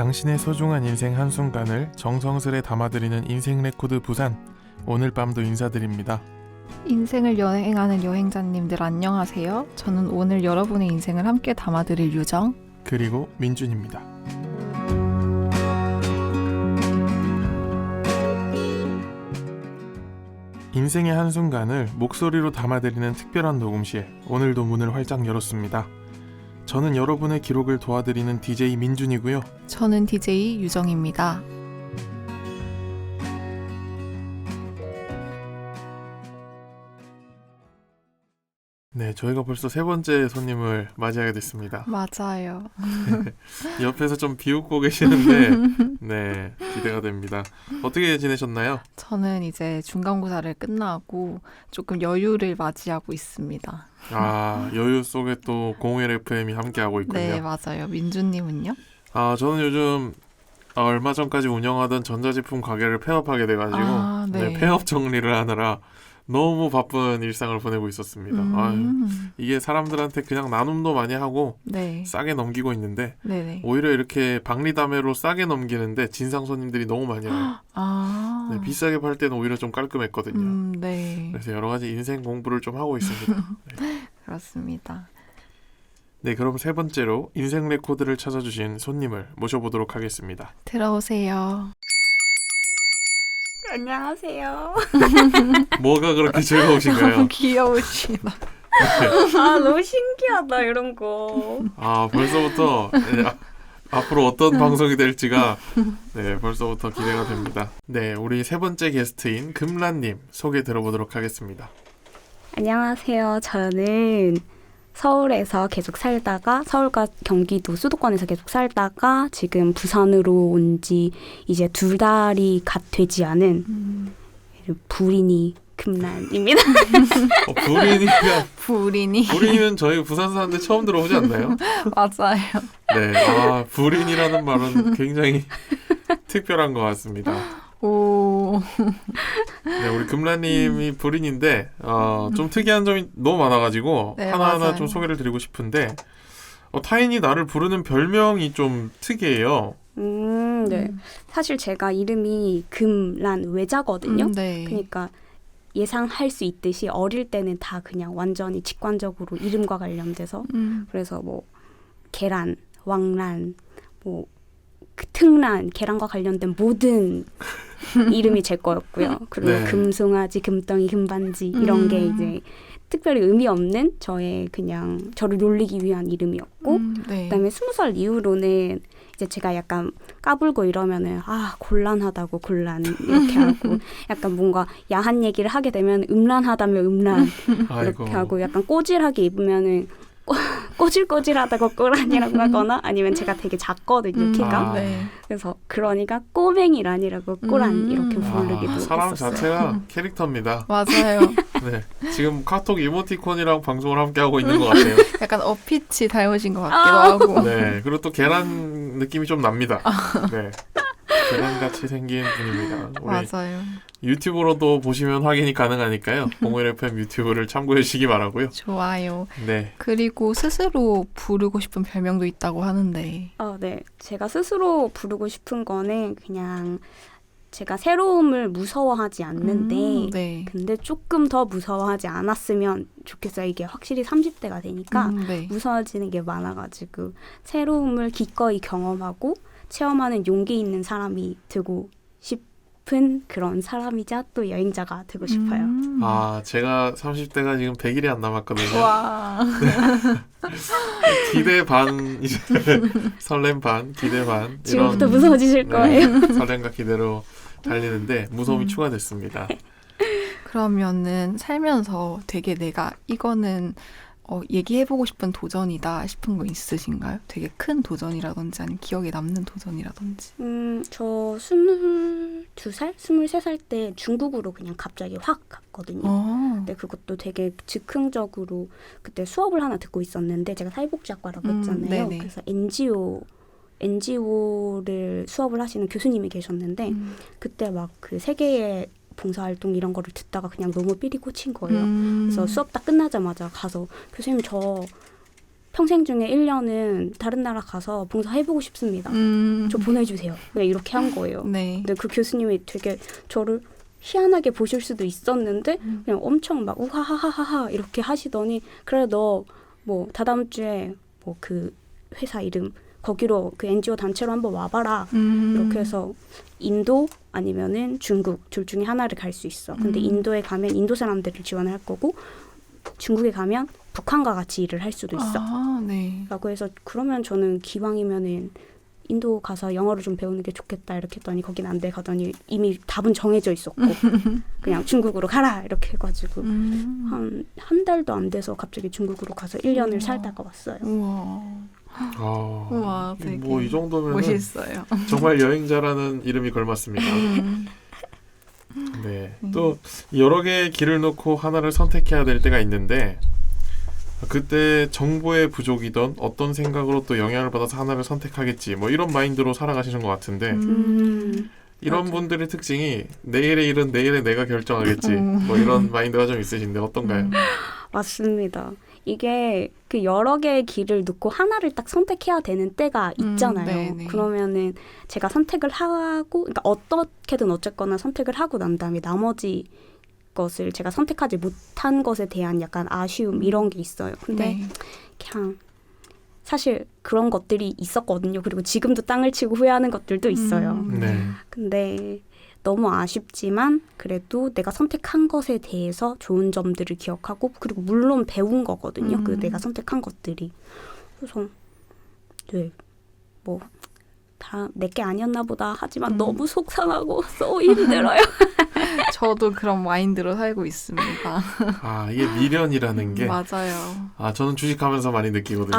당신의 소중한 인생 한순간을 정성스레 담아드리는 인생 레코드 부산, 오늘 밤도 인사드립니다. 인생을 여행하는 여행자님들 안녕하세요. 저는 오늘 여러분의 인생을 함께 담아드릴 유정 그리고 민준입니다. 인생의 한순간을 목소리로 담아드리는 특별한 녹음실, 오늘도 문을 활짝 열었습니다. 저는 여러분의 기록을 도와드리는 DJ 민준이고요. 저는 DJ 유정입니다. 네, 저희가 벌써 세 번째 손님을 맞이하게 됐습니다. 맞아요. 옆에서 좀 비웃고 계시는데 네, 기대가 됩니다. 어떻게 지내셨나요? 저는 이제 중간고사를 끝나고 조금 여유를 맞이하고 있습니다. 아, 여유 속에 또 01 FM이 함께하고 있군요. 네, 맞아요. 민준님은요? 아, 저는 요즘 얼마 전까지 운영하던 전자제품 가게를 폐업하게 돼가지고 네. 폐업 정리를 하느라 너무 바쁜 일상을 보내고 있었습니다. 이게 사람들한테 그냥 나눔도 많이 하고 네. 싸게 넘기고 있는데 네네. 오히려 이렇게 박리담회로 싸게 넘기는데 진상 손님들이 너무 많이 와요. 네, 비싸게 팔 때는 오히려 좀 깔끔했거든요. 네. 그래서 여러 가지 인생 공부를 좀 하고 있습니다. 네. 그렇습니다. 네, 그럼 세 번째로 인생 레코드를 찾아주신 손님을 모셔보도록 하겠습니다. 들어오세요. 안녕하세요. 뭐가 그렇게 즐거우신가요? 귀여우시다. 아, 너무 신기하다, 이런 거. 아, 벌써부터 앞으로 어떤 방송이 될지가 네, 벌써부터 기대가 됩니다. 네, 우리 세 번째 게스트인 금란님 소개 들어보도록 하겠습니다. 안녕하세요. 저는 서울에서 계속 살다가 서울과 경기도 수도권에서 계속 살다가 지금 부산으로 온 지 이제 2달이 갓 되지 않은 불인이 금란입니다. 불인이면 저희 부산 사는데 처음 들어오지 않나요? 맞아요. 네, 불인이라는 말은 굉장히 특별한 것 같습니다. 오. 네, 우리 금라님이 불인인데 좀 특이한 점이 너무 많아가지고 네, 하나하나 맞아요. 좀 소개를 드리고 싶은데 타인이 나를 부르는 별명이 좀 특이해요. 네. 사실 제가 이름이 금란 외자거든요. 네. 그러니까 예상할 수 있듯이 어릴 때는 다 그냥 완전히 직관적으로 이름과 관련돼서 그래서 뭐 계란, 왕란, 뭐 특란, 계란과 관련된 모든 이름이 제 거였고요. 그리고 네. 금송아지, 금덩이, 금반지 이런 게 이제 특별히 의미 없는 저의 그냥 저를 놀리기 위한 이름이었고 네. 그다음에 20살 이후로는 이제 제가 약간 까불고 이러면은 곤란하다고 곤란 이렇게 하고 약간 뭔가 야한 얘기를 하게 되면 음란하다면 음란 이렇게 하고 약간 꼬질하게 입으면은 꼬질꼬질하다고 꼬란이라고 하거나 아니면 제가 되게 작거든요, 키가. 네. 그래서 그러니까 꼬맹이란이라고 꼬란 이렇게 부르기도 사람 했었어요. 자체가 캐릭터입니다. 맞아요. 네, 지금 카톡 이모티콘이랑 방송을 함께하고 있는 것 같아요. 약간 어피치 닮으신 것 같기도 하고. 네, 그리고 또 계란 느낌이 좀 납니다. 네, 계란같이 생긴 분입니다. 우리 맞아요. 유튜브로도 보시면 확인이 가능하니까요. 01 FM 유튜브를 참고해 주시기 바라고요. 좋아요. 네. 그리고 스스로 부르고 싶은 별명도 있다고 하는데. 네. 제가 스스로 부르고 싶은 거는 그냥 제가 새로움을 무서워하지 않는데 네. 근데 조금 더 무서워하지 않았으면 좋겠어요. 이게 확실히 30대가 되니까 네. 무서워지는 게 많아가지고 새로움을 기꺼이 경험하고 체험하는 용기 있는 사람이 되고 싶은 그런 사람이자 또 여행자가 되고 싶어요. 제가 30대가 지금 100일이 안 남았거든요. 와. 기대 반, 이제 설렘 반, 기대 반. 지금부터 이런, 무서워지실 거예요. 설렘과 기대로 달리는데 무서움이 추가됐습니다. 그러면은 살면서 되게 내가 이거는 얘기해보고 싶은 도전이다 싶은 거 있으신가요? 되게 큰 도전이라든지 아니면 기억에 남는 도전이라든지. 저 22살? 23살 때 중국으로 그냥 갑자기 확 갔거든요. 근데 그것도 되게 즉흥적으로 그때 수업을 하나 듣고 있었는데 제가 사회복지학과라고 했잖아요. 네네. 그래서 NGO를 수업을 하시는 교수님이 계셨는데 그때 막 그 세계의 봉사활동 이런 거를 듣다가 그냥 너무 삘이 꽂힌 거예요. 그래서 수업 딱 끝나자마자 가서 교수님 저 평생 중에 1년은 다른 나라 가서 봉사해보고 싶습니다. 저 보내주세요. 그냥 이렇게 한 거예요. 네. 근데 그 교수님이 되게 저를 희한하게 보실 수도 있었는데 그냥 엄청 막 우하하하하 이렇게 하시더니 그래 너 뭐 다다음 주에 뭐 그 회사 이름 거기로 그 NGO 단체로 한번 와봐라 이렇게 해서 인도 아니면은 중국 둘 중에 하나를 갈 수 있어. 근데 인도에 가면 인도 사람들을 지원을 할 거고 중국에 가면 북한과 같이 일을 할 수도 있어. 아, 네. 라고 해서 그러면 저는 기왕이면은 인도 가서 영어를 좀 배우는 게 좋겠다 이렇게 했더니 거긴 안 돼 가더니 이미 답은 정해져 있었고 그냥 중국으로 가라 이렇게 해가지고 한 달도 안 돼서 갑자기 중국으로 가서 1년을 살다가 왔어요. 우와. 우와, 되게 뭐 이 정도면 멋있어요. 정말 여행자라는 이름이 걸맞습니다. 네, 또 여러 개의 길을 놓고 하나를 선택해야 될 때가 있는데 그때 정보의 부족이던 어떤 생각으로 또 영향을 받아서 하나를 선택하겠지 뭐 이런 마인드로 살아가시는 것 같은데 이런 맞아. 분들의 특징이 내일의 일은 내일에 내가 결정하겠지 뭐 이런 마인드가 좀 있으신데 어떤가요? 맞습니다. 이게 그 여러 개의 길을 놓고 하나를 딱 선택해야 되는 때가 있잖아요. 네네. 그러면은 제가 선택을 하고 그러니까 어떻게든 어쨌거나 선택을 하고 난 다음에 나머지 것을 제가 선택하지 못한 것에 대한 약간 아쉬움 이런 게 있어요. 근데 네. 그냥 사실 그런 것들이 있었거든요. 그리고 지금도 땅을 치고 후회하는 것들도 있어요. 네. 근데 너무 아쉽지만 그래도 내가 선택한 것에 대해서 좋은 점들을 기억하고 그리고 물론 배운 거거든요. 그 내가 선택한 것들이. 그래서 네, 뭐 다 내게 아니었나 보다 하지만 너무 속상하고 너무 힘들어요. 저도 그런 마인드로 살고 있습니다. 아 이게 미련이라는 게 맞아요. 저는 주식하면서 많이 느끼거든요.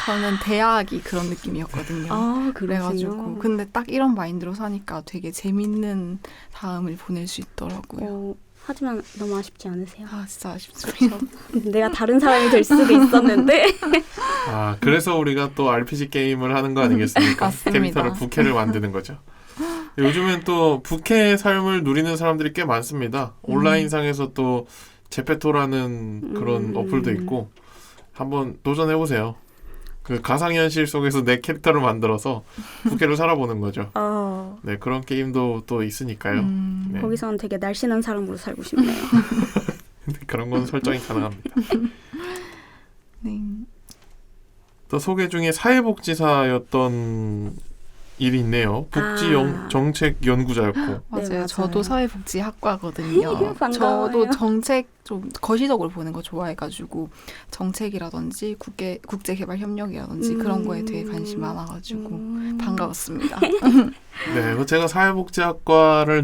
저는 대학이 그런 느낌이었거든요. 그래가지고 근데 딱 이런 마인드로 사니까 되게 재밌는 다음을 보낼 수 있더라고요. 하지만 너무 아쉽지 않으세요? 진짜 아쉽죠. 내가 다른 사람이 될 수도 있었는데. 그래서 우리가 또 RPG 게임을 하는 거 아니겠습니까? 맞습니다. 캐릭터를 부캐를 만드는 거죠. 요즘엔 또 부캐의 삶을 누리는 사람들이 꽤 많습니다. 온라인상에서 또 제페토라는 그런 어플도 있고 한번 도전해보세요. 그 가상현실 속에서 내 캐릭터를 만들어서 부캐를 살아보는 거죠. 네, 그런 게임도 또 있으니까요. 네. 거기서는 되게 날씬한 사람으로 살고 싶네요. 근데 그런 건 설정이 가능합니다. 네. 또 소개 중에 사회복지사였던 일이 있네요. 정책 연구자였고. 맞아요. 맞아요. 저도 사회복지학과거든요. 반가워요. 저도 정책 좀 거시적으로 보는 거 좋아해가지고 정책이라든지 국제개발협력이라든지 그런 거에 되게 관심 많아가지고 반가웠습니다. 네, 제가 사회복지학과를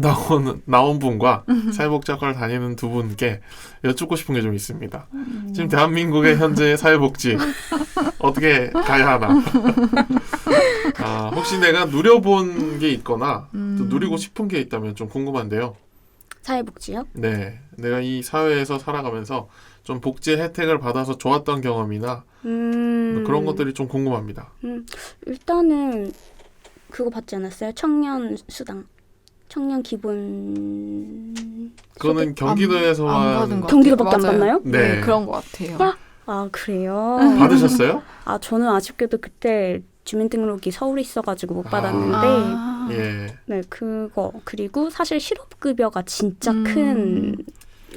나온 분과 사회복지학과를 다니는 두 분께 여쭙고 싶은 게 좀 있습니다. 지금 대한민국의 현재 사회복지 어떻게 가야 하나? 혹시 내가 누려본 게 있거나 또 누리고 싶은 게 있다면 좀 궁금한데요. 사회복지요? 네, 내가 이 사회에서 살아가면서 좀 복지의 혜택을 받아서 좋았던 경험이나 그런 것들이 좀 궁금합니다. 일단은 그거 받지 않았어요? 청년 수당. 청년 기본 그거는 경기도에서만 경기도밖에 안 받나요? 네. 그런 것 같아요. 그래요? 받으셨어요? 저는 아쉽게도 그때 주민등록이 서울에 있어가지고 못 받았는데 예. 네, 그거 그리고 사실 실업급여가 진짜 큰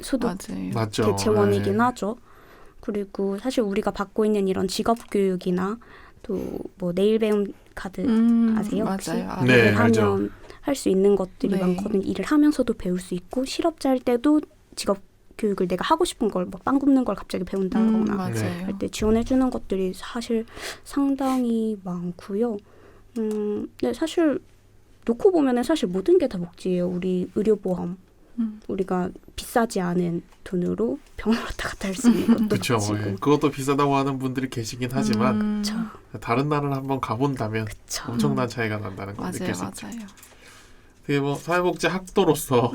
소득 맞죠. 대체원이긴 네. 하죠. 그리고 사실 우리가 받고 있는 이런 직업교육이나 또 뭐 내일 배움 카드 아세요? 혹시? 맞아요. 네, 일을 알죠. 하면 할 수 있는 것들이 네. 많거든요. 일을 하면서도 배울 수 있고 실업자일 때도 직업교육을 내가 하고 싶은 걸 뭐 빵 굽는 걸 갑자기 배운다거나 맞아요. 할 때 지원해주는 것들이 사실 상당히 많고요. 네, 사실 놓고 보면은 사실 모든 게 다 복지예요. 우리 의료보험, 우리가 비싸지 않은 돈으로 병원 왔다 갔다 할 수 있는 것도 그렇죠. 복지고. 예. 그것도 비싸다고 하는 분들이 계시긴 하지만 다른 나라를 한번 가본다면 엄청난 차이가 난다는 걸 느낄 수 있죠. 맞아요. 되게 뭐 사회복지 학도로서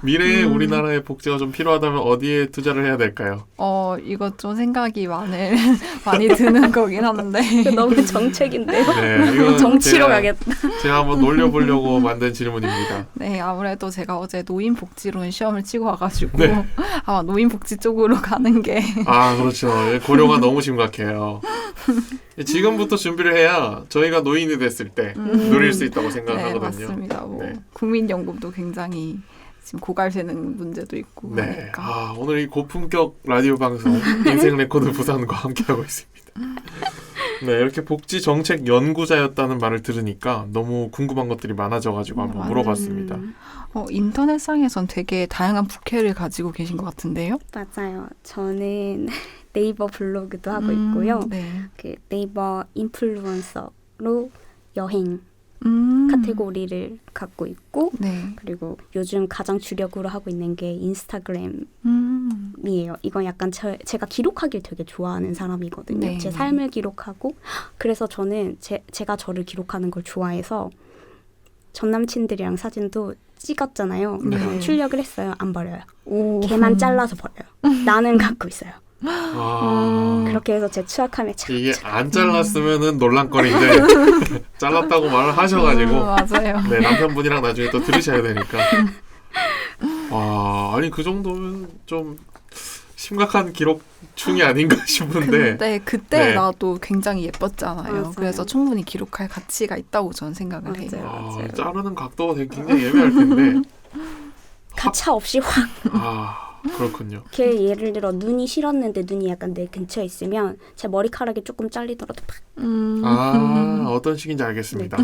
미래에 우리나라의 복지가 좀 필요하다면 어디에 투자를 해야 될까요? 이것 좀 생각이 많이 드는 거긴 한데. 너무 정책인데요. 네, 이건 정치로 가겠다. 제가 한번 놀려보려고 만든 질문입니다. 네, 아무래도 제가 어제 노인복지론 시험을 치고 와가지고 네. 아마 노인복지 쪽으로 가는 게 아, 그렇죠. 고려가 너무 심각해요. 지금부터 준비를 해야 저희가 노인이 됐을 때 누릴 수 있다고 네, 생각하거든요. 맞습니다. 뭐 네. 국민연금도 굉장히 지금 고갈되는 문제도 있고 네. 하니까. 아, 오늘 이 고품격 라디오 방송 인생 레코드 부산과 함께하고 있습니다. 네, 이렇게 복지 정책 연구자였다는 말을 들으니까 너무 궁금한 것들이 많아져가지고 한번 물어봤습니다. 인터넷상에선 되게 다양한 부캐를 가지고 계신 것 같은데요? 맞아요. 저는 네이버 블로그도 하고 있고요. 네. 그 네이버 인플루언서로 여행 카테고리를 갖고 있고 네. 그리고 요즘 가장 주력으로 하고 있는 게 인스타그램이에요. 이건 약간 제가 기록하기를 되게 좋아하는 사람이거든요. 네. 제 삶을 기록하고 그래서 저는 제가 저를 기록하는 걸 좋아해서 전 남친들이랑 사진도 찍었잖아요. 네. 출력을 했어요. 안 버려요. 오. 걔만 잘라서 버려요. 나는 갖고 있어요. 아, 그렇게 해서 제 추억함에 참 이게 안 잘랐으면은 논란거리인데 잘랐다고 말을 하셔가지고 맞아요. 네, 남편분이랑 나중에 또 들으셔야 되니까. 와, 아니 그 정도면 좀 심각한 기록충이 아닌가 싶은데. 근데 그때 네. 나도 굉장히 예뻤잖아요. 맞아요. 그래서 충분히 기록할 가치가 있다고 저는 생각을 해요. 맞아요. 아, 자르는 각도가 되게 굉장히 예민할 텐데. 가차 없이 확 아, 그렇군요. 걔 예를 들어 눈이 싫었는데 눈이 약간 내 근처에 있으면 제 머리카락이 조금 잘리더라도 팍 아, 어떤 식인지 알겠습니다.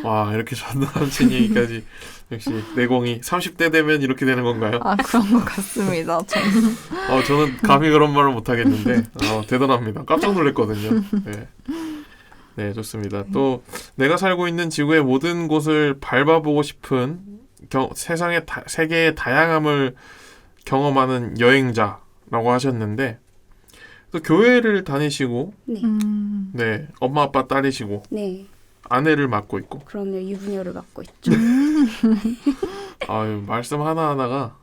와, 이렇게 전 남친 얘기까지 역시 내공이 30대 되면 이렇게 되는 건가요? 아, 그런 것 같습니다. 저는. 저는 감히 그런 말을 못 하겠는데 대단합니다. 깜짝 놀랐거든요. 네. 네, 좋습니다. 또 내가 살고 있는 지구의 모든 곳을 밟아보고 싶은 세계의 다양함을 경험하는 여행자라고 하셨는데 또 교회를 다니시고 네. 네, 엄마 아빠 딸이시고 네. 아내를 맡고 있고 그럼요. 유부녀를 맡고 있죠. 아유, 말씀 하나하나가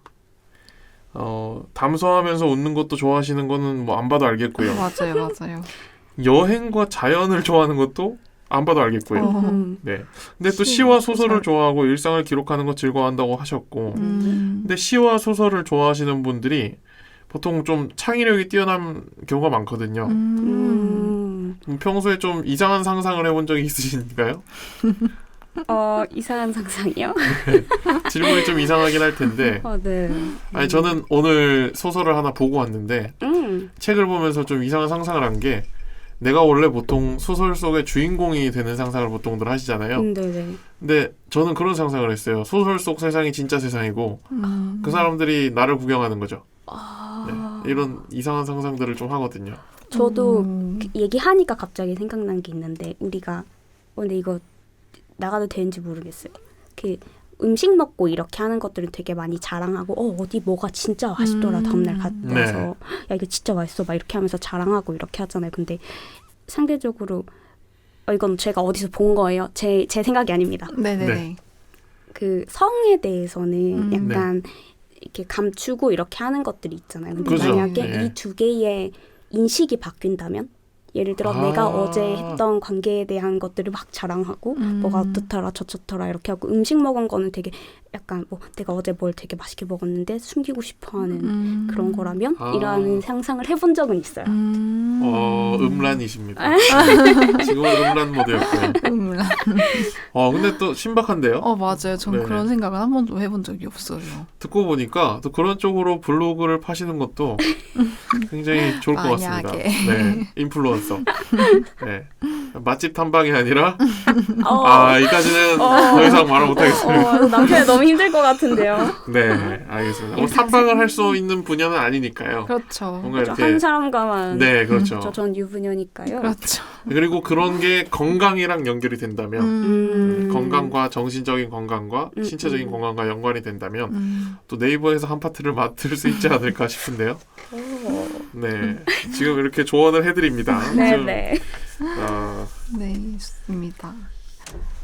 담소하면서 웃는 것도 좋아하시는 거는 뭐 안 봐도 알겠고요. 맞아요. 여행과 자연을 좋아하는 것도 안 봐도 알겠고요. 네. 근데 또 시와 소설을 좋아하고 일상을 기록하는 거 즐거워한다고 하셨고 근데 시와 소설을 좋아하시는 분들이 보통 좀 창의력이 뛰어난 경우가 많거든요. 평소에 좀 이상한 상상을 해본 적이 있으신가요? 이상한 상상이요? 질문이 좀 이상하긴 할 텐데 네. 아니 저는 오늘 소설을 하나 보고 왔는데 책을 보면서 좀 이상한 상상을 한 게 내가 원래 보통 소설 속의 주인공이 되는 상상을 보통들 하시잖아요. 네네. 근데 저는 그런 상상을 했어요. 소설 속 세상이 진짜 세상이고 그 사람들이 나를 구경하는 거죠. 네, 이런 이상한 상상들을 좀 하거든요. 저도 얘기하니까 갑자기 생각난 게 있는데 우리가 근데 이거 나가도 되는지 모르겠어요. 그 음식 먹고 이렇게 하는 것들은 되게 많이 자랑하고 어디 뭐가 진짜 맛있더라 다음날 가서 네. 야 이거 진짜 맛있어 막 이렇게 하면서 자랑하고 이렇게 하잖아요. 근데 상대적으로 이건 제가 어디서 본 거예요. 제 생각이 아닙니다. 네네네. 네. 그 성에 대해서는 약간 이렇게 감추고 이렇게 하는 것들이 있잖아요. 근데 그죠. 만약에 네. 이 두 개의 인식이 바뀐다면 예를 들어 내가 어제 했던 관계에 대한 것들을 막 자랑하고 뭐가 어떻더라 저렇더라 이렇게 하고 음식 먹은 거는 되게 약간 뭐 내가 어제 뭘 되게 맛있게 먹었는데 숨기고 싶어하는 그런 거라면 이라는 상상을 해본 적은 있어요. 음란이십니다. 지금은 음란 모드였고요. 음란. 근데 또 신박한데요? 맞아요. 전 네네. 그런 생각은 한 번도 해본 적이 없어요. 듣고 보니까 또 그런 쪽으로 블로그를 파시는 것도 굉장히 좋을 것 같습니다. 만약에. 네, 인플루언서. 네. 맛집 탐방이 아니라 이까지는 어. 더 이상 말을 못하겠습니다. 남편이 너무 힘들 것 같은데요. 네, 알겠습니다. 탐방을 할 수 있는 분야는 아니니까요. 그렇죠. 뭔가 이렇게 한 사람과만. 네, 그렇죠. 전 유부녀니까요. 그렇죠. 그리고 그런 게 건강이랑 연결이 된다면 건강과 정신적인 건강과 신체적인 건강과 연관이 된다면 또 네이버에서 한 파트를 맡을 수 있지 않을까 싶은데요. 네, 지금 이렇게 조언을 해드립니다. 네네. 아, 네, 좋습니다.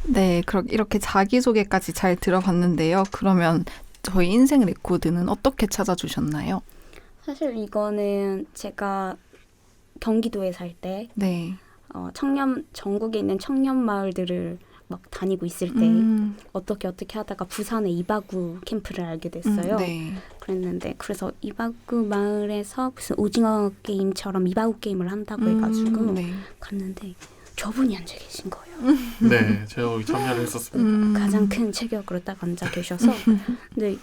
네, 이렇게 자기소개까지 잘 들어봤는데요. 그러면 저희 인생 레코드는 어떻게 찾아주셨나요? 사실 이거는 제가 경기도에 살 때 네. 전국에 있는 청년 마을들을 막 다니고 있을 때 어떻게 하다가 부산에 이바구 캠프를 알게 됐어요. 네. 그래서 이바구 마을에서 무슨 오징어 게임처럼 이바구 게임을 한다고 해가지고 네. 갔는데 저분이 앉아 계신 거예요. 네, 제가 여기 참여를 했었습니다. 가장 큰 체격으로 딱 앉아 계셔서 근데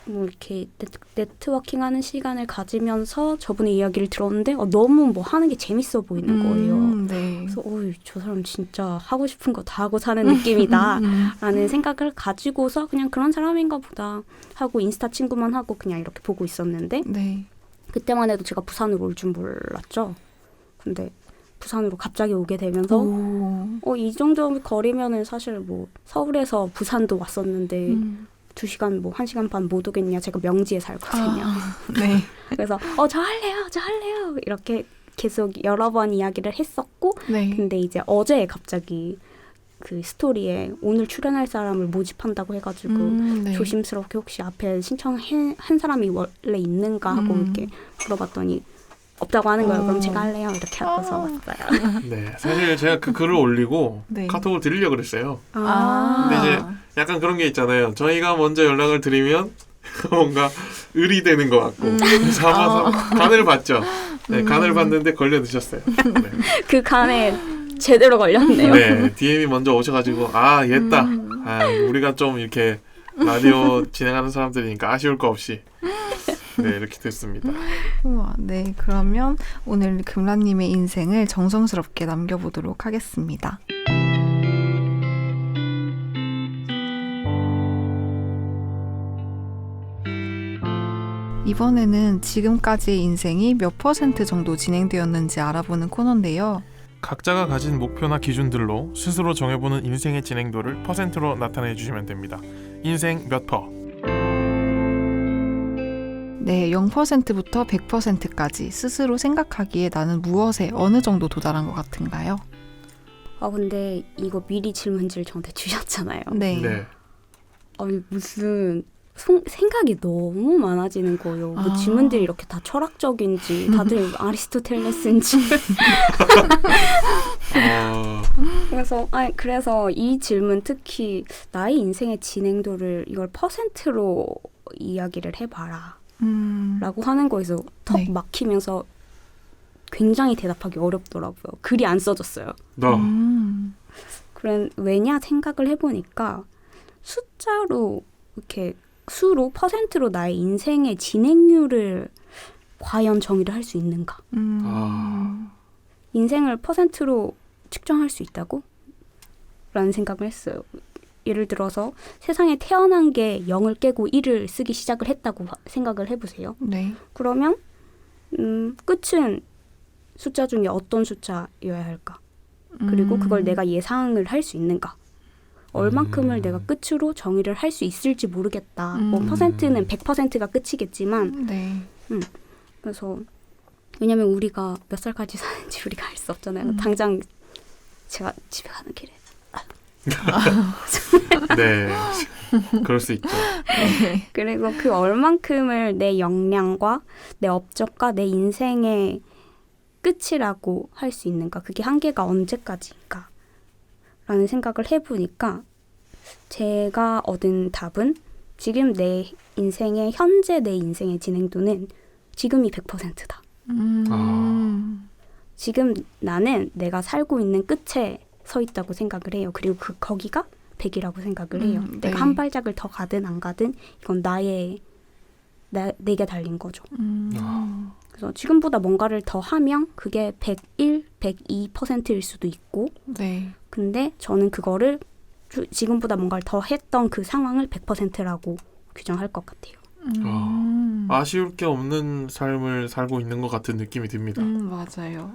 뭐 이렇게 네트워킹하는 시간을 가지면서 저분의 이야기를 들었는데 너무 뭐 하는 게 재밌어 보이는 거예요. 네. 그래서 저 사람 진짜 하고 싶은 거 다 하고 사는 느낌이다 라는 생각을 가지고서 그냥 그런 사람인가 보다 하고 인스타 친구만 하고 그냥 이렇게 보고 있었는데 네. 그때만 해도 제가 부산으로 올 줄 몰랐죠. 근데 부산으로 갑자기 오게 되면서 이 정도 거리면은 사실 뭐 서울에서 부산도 왔었는데 2시간 뭐 1시간 반 못 오겠냐. 제가 명지에 살거든요. 네. 그래서 저 할래요. 이렇게 계속 여러 번 이야기를 했었고 네. 근데 이제 어제 갑자기 그 스토리에 오늘 출연할 사람을 모집한다고 해가지고 네. 조심스럽게 혹시 앞에 신청한 사람이 원래 있는가 하고 이렇게 물어봤더니 없다고 하는 거예요. 그럼 제가 할래요. 이렇게 하고서 왔어요. 네, 사실 제가 그 글을 올리고 네. 카톡을 드리려고 그랬어요. 아. 근데 이제 약간 그런 게 있잖아요. 저희가 먼저 연락을 드리면 뭔가 의리되는 것 같고 그래서 아마 간을 봤죠. 네, 간을 봤는데 걸려드셨어요. 네. 그 간에 제대로 걸렸네요. 네, DM이 먼저 오셔가지고 얘다. 우리가 좀 이렇게 라디오 진행하는 사람들이니까 아쉬울 거 없이 네, 이렇게 됐습니다. 우와, 네, 그러면 오늘 금라님의 인생을 정성스럽게 남겨보도록 하겠습니다. 이번에는 지금까지의 인생이 몇 % 정도 진행되었는지 알아보는 코너인데요. 각자가 가진 목표나 기준들로 스스로 정해보는 인생의 진행도를 퍼센트로 나타내 주시면 됩니다. 인생 몇 퍼? 네, 0%부터 100%까지 스스로 생각하기에 나는 무엇에 어느 정도 도달한 것 같은가요? 근데 이거 미리 질문지를 저한테 주셨잖아요. 네. 네. 무슨 생각이 너무 많아지는 거예요. 뭐 질문들이 이렇게 다 철학적인지 다들 아리스토텔레스인지 그래서 이 질문 특히 나의 인생의 진행도를 이걸 퍼센트로 이야기를 해봐라 라고 하는 거에서 턱 네. 막히면서 굉장히 대답하기 어렵더라고요. 글이 안 써졌어요. 왜냐 생각을 해보니까 숫자로 이렇게 수로 퍼센트로 나의 인생의 진행률을 과연 정의를 할 수 있는가? 인생을 퍼센트로 측정할 수 있다고? 라는 생각을 했어요. 예를 들어서 세상에 태어난 게 0을 깨고 1을 쓰기 시작을 했다고 생각을 해보세요. 네. 그러면 끝은 숫자 중에 어떤 숫자여야 할까? 그리고 그걸 내가 예상을 할 수 있는가? 얼만큼을 내가 끝으로 정의를 할 수 있을지 모르겠다. 뭐 퍼센트는 100%가 끝이겠지만 네. 그래서 왜냐면 우리가 몇 살까지 사는지 우리가 알 수 없잖아요. 당장 제가 집에 가는 길에 네, 그럴 수 있죠. 네. 그리고 그 얼만큼을 내 역량과 내 업적과 내 인생의 끝이라고 할 수 있는가? 그게 한계가 언제까지인가? 라는 생각을 해보니까 제가 얻은 답은 지금 내 인생의 현재 내 인생의 진행도는 지금이 100%다. 지금 나는 내가 살고 있는 끝에 서 있다고 생각을 해요. 그리고 거기가 100이라고 생각을 해요. 네. 내가 한 발짝을 더 가든 안 가든 이건 내게 달린 거죠. 그래서 지금보다 뭔가를 더 하면 그게 101, 102%일 수도 있고 네. 근데 저는 그거를 지금보다 뭔가를 더 했던 그 상황을 100%라고 규정할 것 같아요. 아쉬울 게 없는 삶을 살고 있는 것 같은 느낌이 듭니다. 맞아요.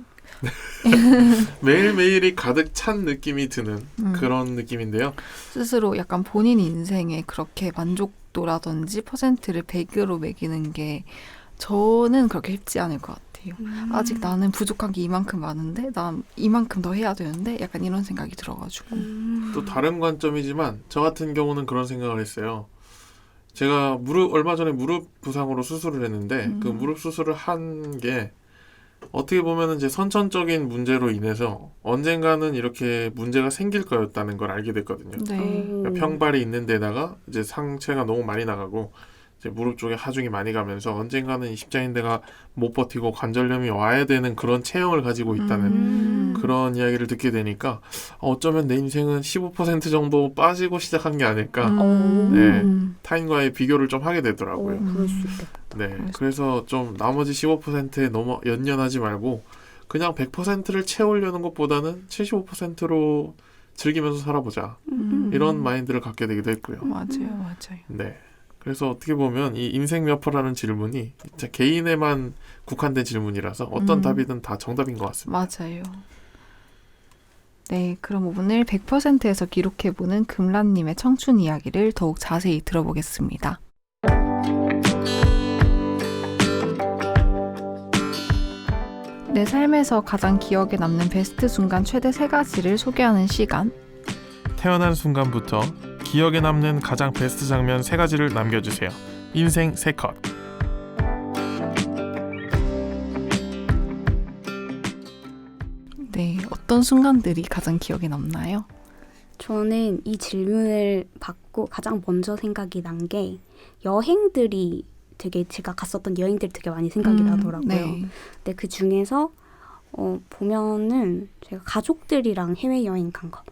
매일매일이 가득 찬 느낌이 드는 그런 느낌인데요. 스스로 약간 본인 인생에 그렇게 만족도라든지 퍼센트를 100으로 매기는 게 저는 그렇게 쉽지 않을 것 같아요. 같아요. 아직 나는 부족한 게 이만큼 많은데 난 이만큼 더 해야 되는데 약간 이런 생각이 들어가지고. 또 다른 관점이지만 저 같은 경우는 그런 생각을 했어요. 제가 얼마 전에 무릎 부상으로 수술을 했는데 그 무릎 수술을 한 게 어떻게 보면 이제 선천적인 문제로 인해서 언젠가는 이렇게 문제가 생길 거였다는 걸 알게 됐거든요. 네. 그러니까 평발이 있는 데다가 이제 상체가 너무 많이 나가고 이제 무릎 쪽에 하중이 많이 가면서 언젠가는 이 십자인대가 못 버티고 관절염이 와야 되는 그런 체형을 가지고 있다는 그런 이야기를 듣게 되니까 어쩌면 내 인생은 15% 정도 빠지고 시작한 게 아닐까. 네, 타인과의 비교를 좀 하게 되더라고요. 그럴 수 있겠다. 네, 그래서 좀 나머지 15%에 너무 연연하지 말고 그냥 100%를 채우려는 것보다는 75%로 즐기면서 살아보자. 이런 마인드를 갖게 되기도 했고요. 맞아요. 네. 그래서 어떻게 보면 이 인생 몇 퍼라는 질문이 진짜 개인에만 국한된 질문이라서 어떤 답이든 다 정답인 것 같습니다. 맞아요. 네, 그럼 오늘 100%에서 기록해보는 금란님의 청춘 이야기를 더욱 자세히 들어보겠습니다. 내 삶에서 가장 기억에 남는 베스트 순간 최대 3가지를 소개하는 시간. 태어난 순간부터 기억에 남는 가장 베스트 장면 3가지를 남겨주세요. 인생 3컷. 네, 어떤 순간들이 가장 기억에 남나요? 저는 이 질문을 받고 가장 먼저 생각이 난 게 여행들이 되게 제가 갔었던 여행들이 되게 많이 생각이 나더라고요. 네. 근데 그 중에서 보면은 제가 가족들이랑 해외여행 간 거.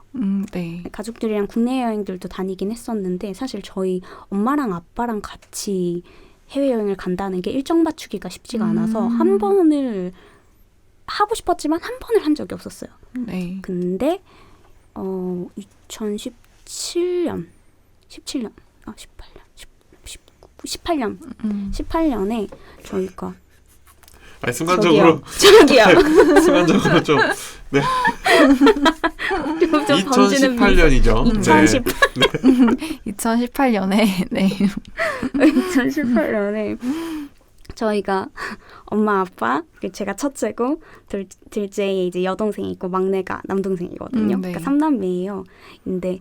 네. 가족들이랑 국내 여행들도 다니긴 했었는데 사실 저희 엄마랑 아빠랑 같이 해외여행을 간다는 게 일정 맞추기가 쉽지가 않아서 한 번을 하고 싶었지만 한 번을 한 적이 없었어요. 네. 근데 18년에 저희가 아니 순간적으로 저기요. 순간적으로 좀 네. 좀 던지는 2018년이죠. 2018년에 네. 2018년에 저희가 엄마 아빠 제가 첫째고 둘째에 이제 여동생이 있고 막내가 남동생이거든요. 네. 그러니까 3남매예요. 근데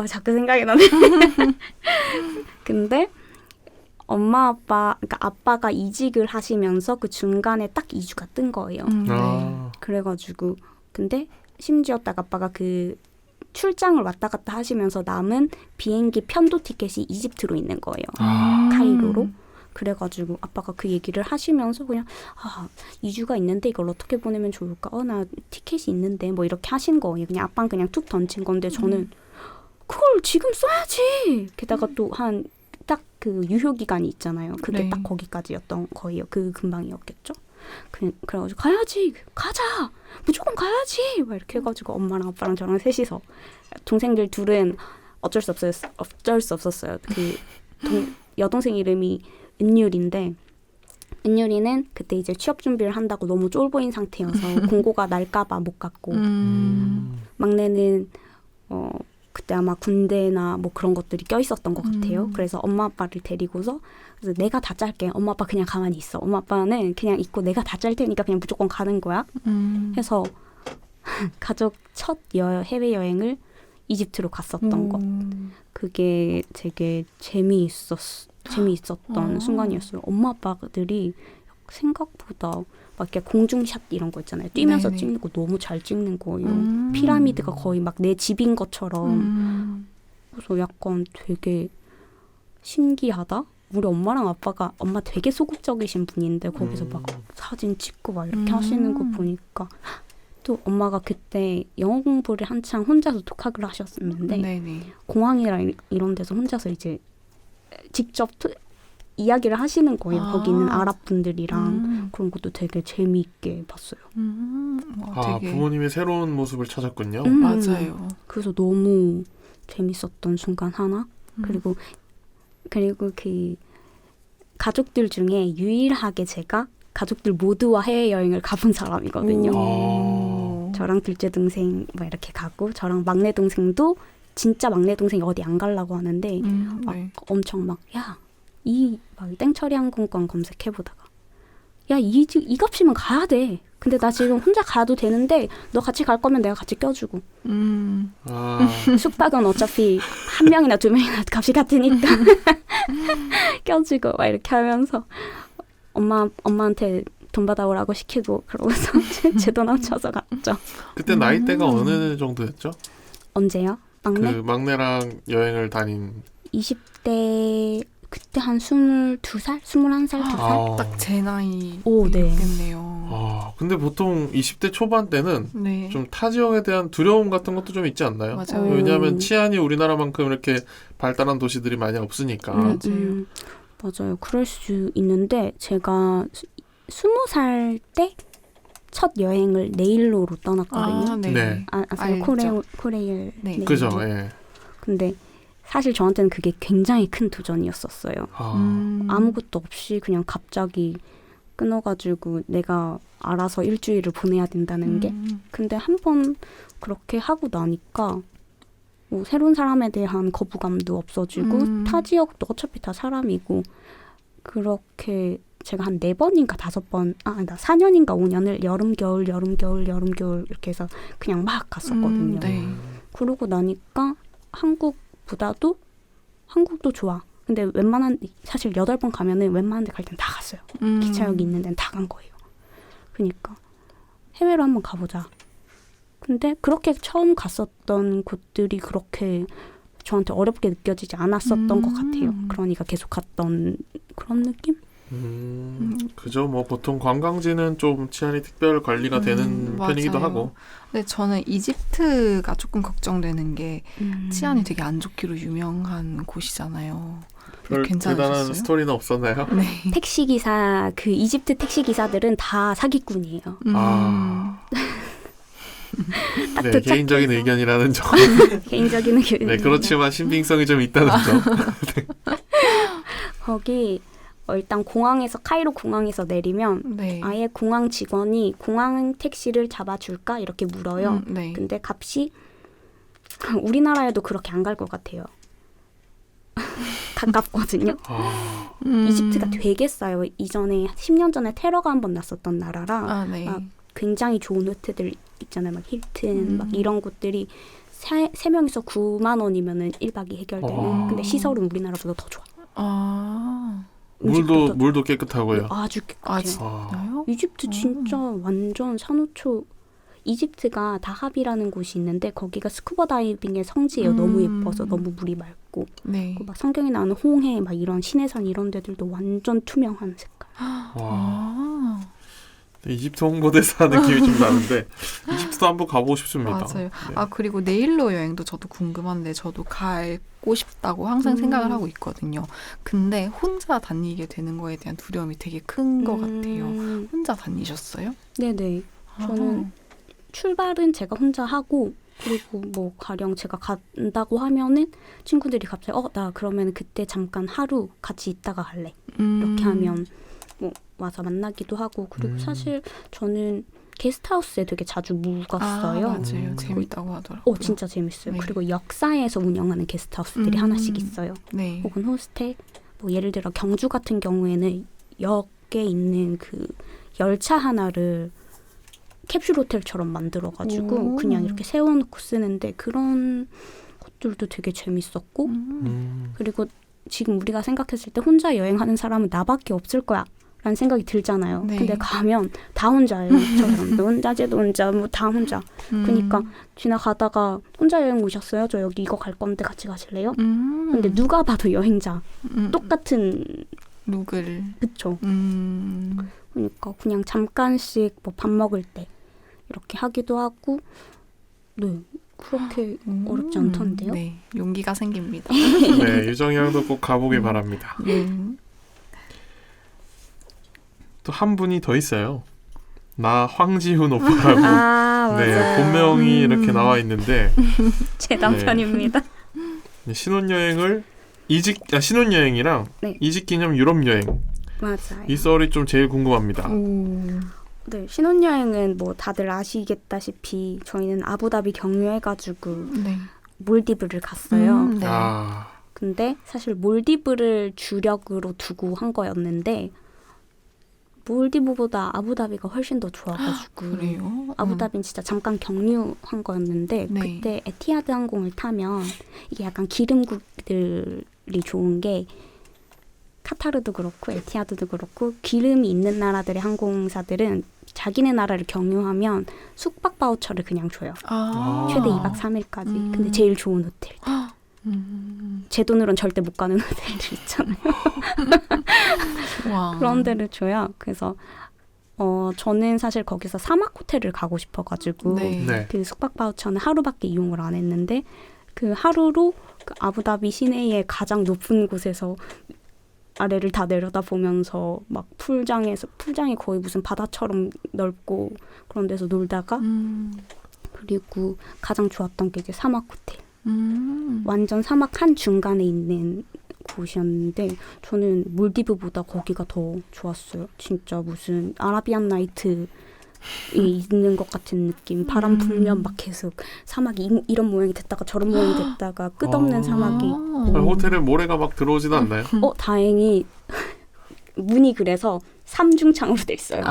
자꾸 생각이 나네. 근데 엄마 아빠 그러니까 아빠가 이직을 하시면서 그 중간에 딱 2주가 뜬 거예요. 네. 그래가지고 근데 심지어 딱 아빠가 그 출장을 왔다 갔다 하시면서 남은 비행기 편도 티켓이 이집트로 있는 거예요. 카이로로. 그래가지고 아빠가 그 얘기를 하시면서 그냥 2주가 있는데 이걸 어떻게 보내면 좋을까? 나 티켓이 있는데 뭐 이렇게 하신 거예요. 그냥 아빠는 그냥 툭 던진 건데 저는 그걸 지금 써야지. 게다가 또 한 딱 그 유효 기간이 있잖아요. 그게 네. 딱 거기까지였던 거예요. 그 근방이었겠죠. 그래가지고 가야지, 가자, 무조건 가야지. 막 이렇게 해가지고 엄마랑 아빠랑 저랑 셋이서 동생들 둘은 어쩔 수 없었어요. 그 여동생 이름이 은율인데 은율이는 그때 이제 취업 준비를 한다고 너무 쫄보인 상태여서 공고가 날까봐 못 갔고 막내는 그때 아마 군대나 뭐 그런 것들이 껴있었던 것 같아요. 그래서 엄마 아빠를 데리고서 그래서 내가 다 짤게. 엄마 아빠 그냥 가만히 있어. 엄마 아빠는 그냥 있고 내가 다 짤 테니까 그냥 무조건 가는 거야. 해서 가족 첫 해외여행을 이집트로 갔었던 거. 그게 되게 재미있었던 순간이었어요. 엄마 아빠들이 생각보다 막 이렇게 공중샷 이런 거 있잖아요. 뛰면서 네네. 찍는 거 너무 잘 찍는 거예요. 피라미드가 거의 막 내 집인 것처럼. 그래서 약간 되게 신기하다. 우리 엄마랑 아빠가 엄마 되게 소극적이신 분인데 거기서 막 사진 찍고 막 이렇게 하시는 거 보니까 또 엄마가 그때 영어 공부를 한창 혼자서 독학을 하셨었는데 네네. 공항이랑 이런 데서 혼자서 이제 직접 이야기를 하시는 거예요. 거기 있는 아랍 분들이랑 그런 것도 되게 재미있게 봤어요. 되게 부모님의 새로운 모습을 찾았군요. 맞아요. 그래서 너무 재밌었던 순간 하나. 그리고 그 가족들 중에 유일하게 제가 가족들 모두와 해외여행을 가본 사람이거든요. 저랑 둘째 동생 막 이렇게 가고 저랑 막내 동생도 진짜 막내 동생이 어디 안 가려고 하는데 막 네. 엄청 막 땡처리 항공권 검색해보다가 야, 이 값이면 가야 돼. 근데 나 지금 혼자 가도 되는데 너 같이 갈 거면 내가 같이 껴주고. 아, 숙박은 어차피 한 명이나 두 명이나 값이 같으니까 껴주고 막 이렇게 하면서 엄마한테 돈 받아오라고 시키고 그러고서 제 돈 합쳐서 갔죠. 그때 나이대가 어느 정도였죠? 언제요? 막내? 그 막내랑 여행을 다닌 20대 그때 한 22살? 21살? 2살? 아, 딱 제 나이 오, 네. 겠네요. 아, 근데 보통 20대 초반 때는 네. 좀 타 지역에 대한 두려움 같은 것도 좀 있지 않나요? 맞아요. 왜냐하면 치안이 우리나라만큼 이렇게 발달한 도시들이 많이 없으니까. 맞아요. 맞아요. 그럴 수 있는데 제가 20살 때 첫 여행을 네일로로 떠났거든요. 아, 네. 네. 아세요? 알죠. 코레일 네. 네일로. 그죠, 예. 근데 사실 저한테는 그게 굉장히 큰 도전이었었어요. 아, 아무것도 없이 그냥 갑자기 끊어가지고 내가 알아서 일주일을 보내야 된다는 게. 근데 한 번 그렇게 하고 나니까 뭐 새로운 사람에 대한 거부감도 없어지고 타 지역도 어차피 다 사람이고 그렇게 제가 한 4번인가 5번, 나 4년인가 5년을 여름, 겨울 이렇게 해서 그냥 막 갔었거든요. 네. 그러고 나니까 한국보다도 한국도 좋아. 근데 사실 8번 가면은 웬만한 데 갈 땐 다 갔어요. 기차역이 있는 데는 다 간 거예요. 그러니까 해외로 한번 가보자. 근데 그렇게 처음 갔었던 곳들이 그렇게 저한테 어렵게 느껴지지 않았었던 것 같아요. 그러니까 계속 갔던 그런 느낌? 그죠. 뭐 보통 관광지는 좀 치안이 특별 관리가 되는 편이기도 맞아요. 하고. 근데 저는 이집트가 조금 걱정되는 게 치안이 되게 안 좋기로 유명한 곳이잖아요. 별 대단한 괜찮으셨어요? 스토리는 없었나요? 네. 택시기사, 그 이집트 택시기사들은 다 사기꾼이에요. 아, 딱 네, 도착해서 개인적인 의견이라는 점. 개인적인 의견. 네, 그렇지만 신빙성이 좀 있다는 점. 거기 일단 카이로 공항에서 내리면 네. 아예 공항 직원이 공항 택시를 잡아줄까 이렇게 물어요. 네. 근데 값이 우리나라에도 그렇게 안 갈 것 같아요. 가깝거든요. 아, 이집트가 되게 싸요. 이전에 10년 전에 테러가 한 번 났었던 나라라 아, 네. 굉장히 좋은 호텔들 있잖아요. 막 힐튼 막 이런 곳들이 세 명이서 9만 원이면은 1박이 해결되는. 근데 시설은 우리나라보다 더 좋아. 아, 물도 깨끗하고요. 아주 깨끗해요. 진짜요? 이집트 진짜 완전 산호초. 이집트가 다합이라는 곳이 있는데 거기가 스쿠버 다이빙의 성지예요. 너무 예뻐서 너무 물이 맑고 네. 막 성경에 나오는 홍해 막 이런 신해산 이런 데들도 완전 투명한 색깔. 와, 아, 이집트 홍보대사 느낌이 좀 나는데 이집트도 한번 가보고 싶습니다. 맞아요. 네. 아, 그리고 네일로 여행도 저도 궁금한데 저도 가고 싶다고 항상 생각을 하고 있거든요. 근데 혼자 다니게 되는 거에 대한 두려움이 되게 큰 것 같아요. 혼자 다니셨어요? 네네. 저는 출발은 제가 혼자 하고 그리고 뭐 가령 제가 간다고 하면은 친구들이 갑자기 나 그러면 그때 잠깐 하루 같이 있다가 갈래. 이렇게 하면 뭐 와서 만나기도 하고 그리고 사실 저는 게스트하우스에 되게 자주 묵었어요. 맞아요. 재밌다고 하더라고요. 진짜 재밌어요. 네. 그리고 역사에서 운영하는 게스트하우스들이 하나씩 있어요. 네. 혹은 호스텔. 뭐 예를 들어 경주 같은 경우에는 역에 있는 그 열차 하나를 캡슐 호텔처럼 만들어가지고 그냥 이렇게 세워놓고 쓰는데 그런 것들도 되게 재밌었고 그리고 지금 우리가 생각했을 때 혼자 여행하는 사람은 나밖에 없을 거야 라는 생각이 들잖아요. 네. 근데 가면 다 혼자예요. 저 사람도 혼자, 쟤도 혼자, 뭐 다 혼자. 그러니까 지나가다가 혼자 여행 오셨어요? 저 여기 이거 갈 건데 같이 가실래요? 근데 누가 봐도 여행자. 똑같은 룩을. 그쵸. 그러니까 그냥 잠깐씩 뭐 밥 먹을 때 이렇게 하기도 하고 네 그렇게 어렵지 않던데요. 네, 용기가 생깁니다. 네, 유정이 형도 꼭 가보길 바랍니다. 또 한 분이 더 있어요. 나 황지훈 오빠라고. 맞아요. 네, 본명이 이렇게 나와 있는데 제 남편입니다. 신혼여행을 신혼여행이랑 네. 이직기념 유럽여행 맞아요. 이 썰이 좀 제일 궁금합니다. 네, 신혼여행은 뭐 다들 아시겠다시피 저희는 아부다비 경유해가지고 네. 몰디브를 갔어요. 네. 아, 근데 사실 몰디브를 주력으로 두고 한 거였는데 몰디브보다 아부다비가 훨씬 더 좋아가지고 그래요? 아부다비는 진짜 잠깐 경유한 거였는데 네. 그때 에티하드 항공을 타면 이게 약간 기름국들이 좋은 게 카타르도 그렇고 에티하드도 그렇고 기름이 있는 나라들의 항공사들은 자기네 나라를 경유하면 숙박 바우처를 그냥 줘요. 최대 2박 3일까지. 근데 제일 좋은 호텔. 제 돈으로는 절대 못 가는 호텔들 있잖아요. 와. 그런 데를 줘요. 그래서 저는 사실 거기서 사막 호텔을 가고 싶어가지고 네. 네. 그 숙박 바우처는 하루밖에 이용을 안 했는데 그 하루로 그 아부다비 시내의 가장 높은 곳에서 아래를 다 내려다보면서 막 풀장이 거의 무슨 바다처럼 넓고 그런 데서 놀다가 그리고 가장 좋았던 게 이제 사막 호텔. 완전 사막 한 중간에 있는 곳이었는데 저는 몰디브보다 거기가 더 좋았어요. 진짜 무슨 아라비안 나이트에 있는 것 같은 느낌. 바람 불면 막 계속 사막이 이런 모양이 됐다가 저런 모양이 됐다가 끝없는 사막이 있고. 호텔에 모래가 막 들어오지도 않나요? 다행히 문이 그래서 삼중창으로 돼 있어요.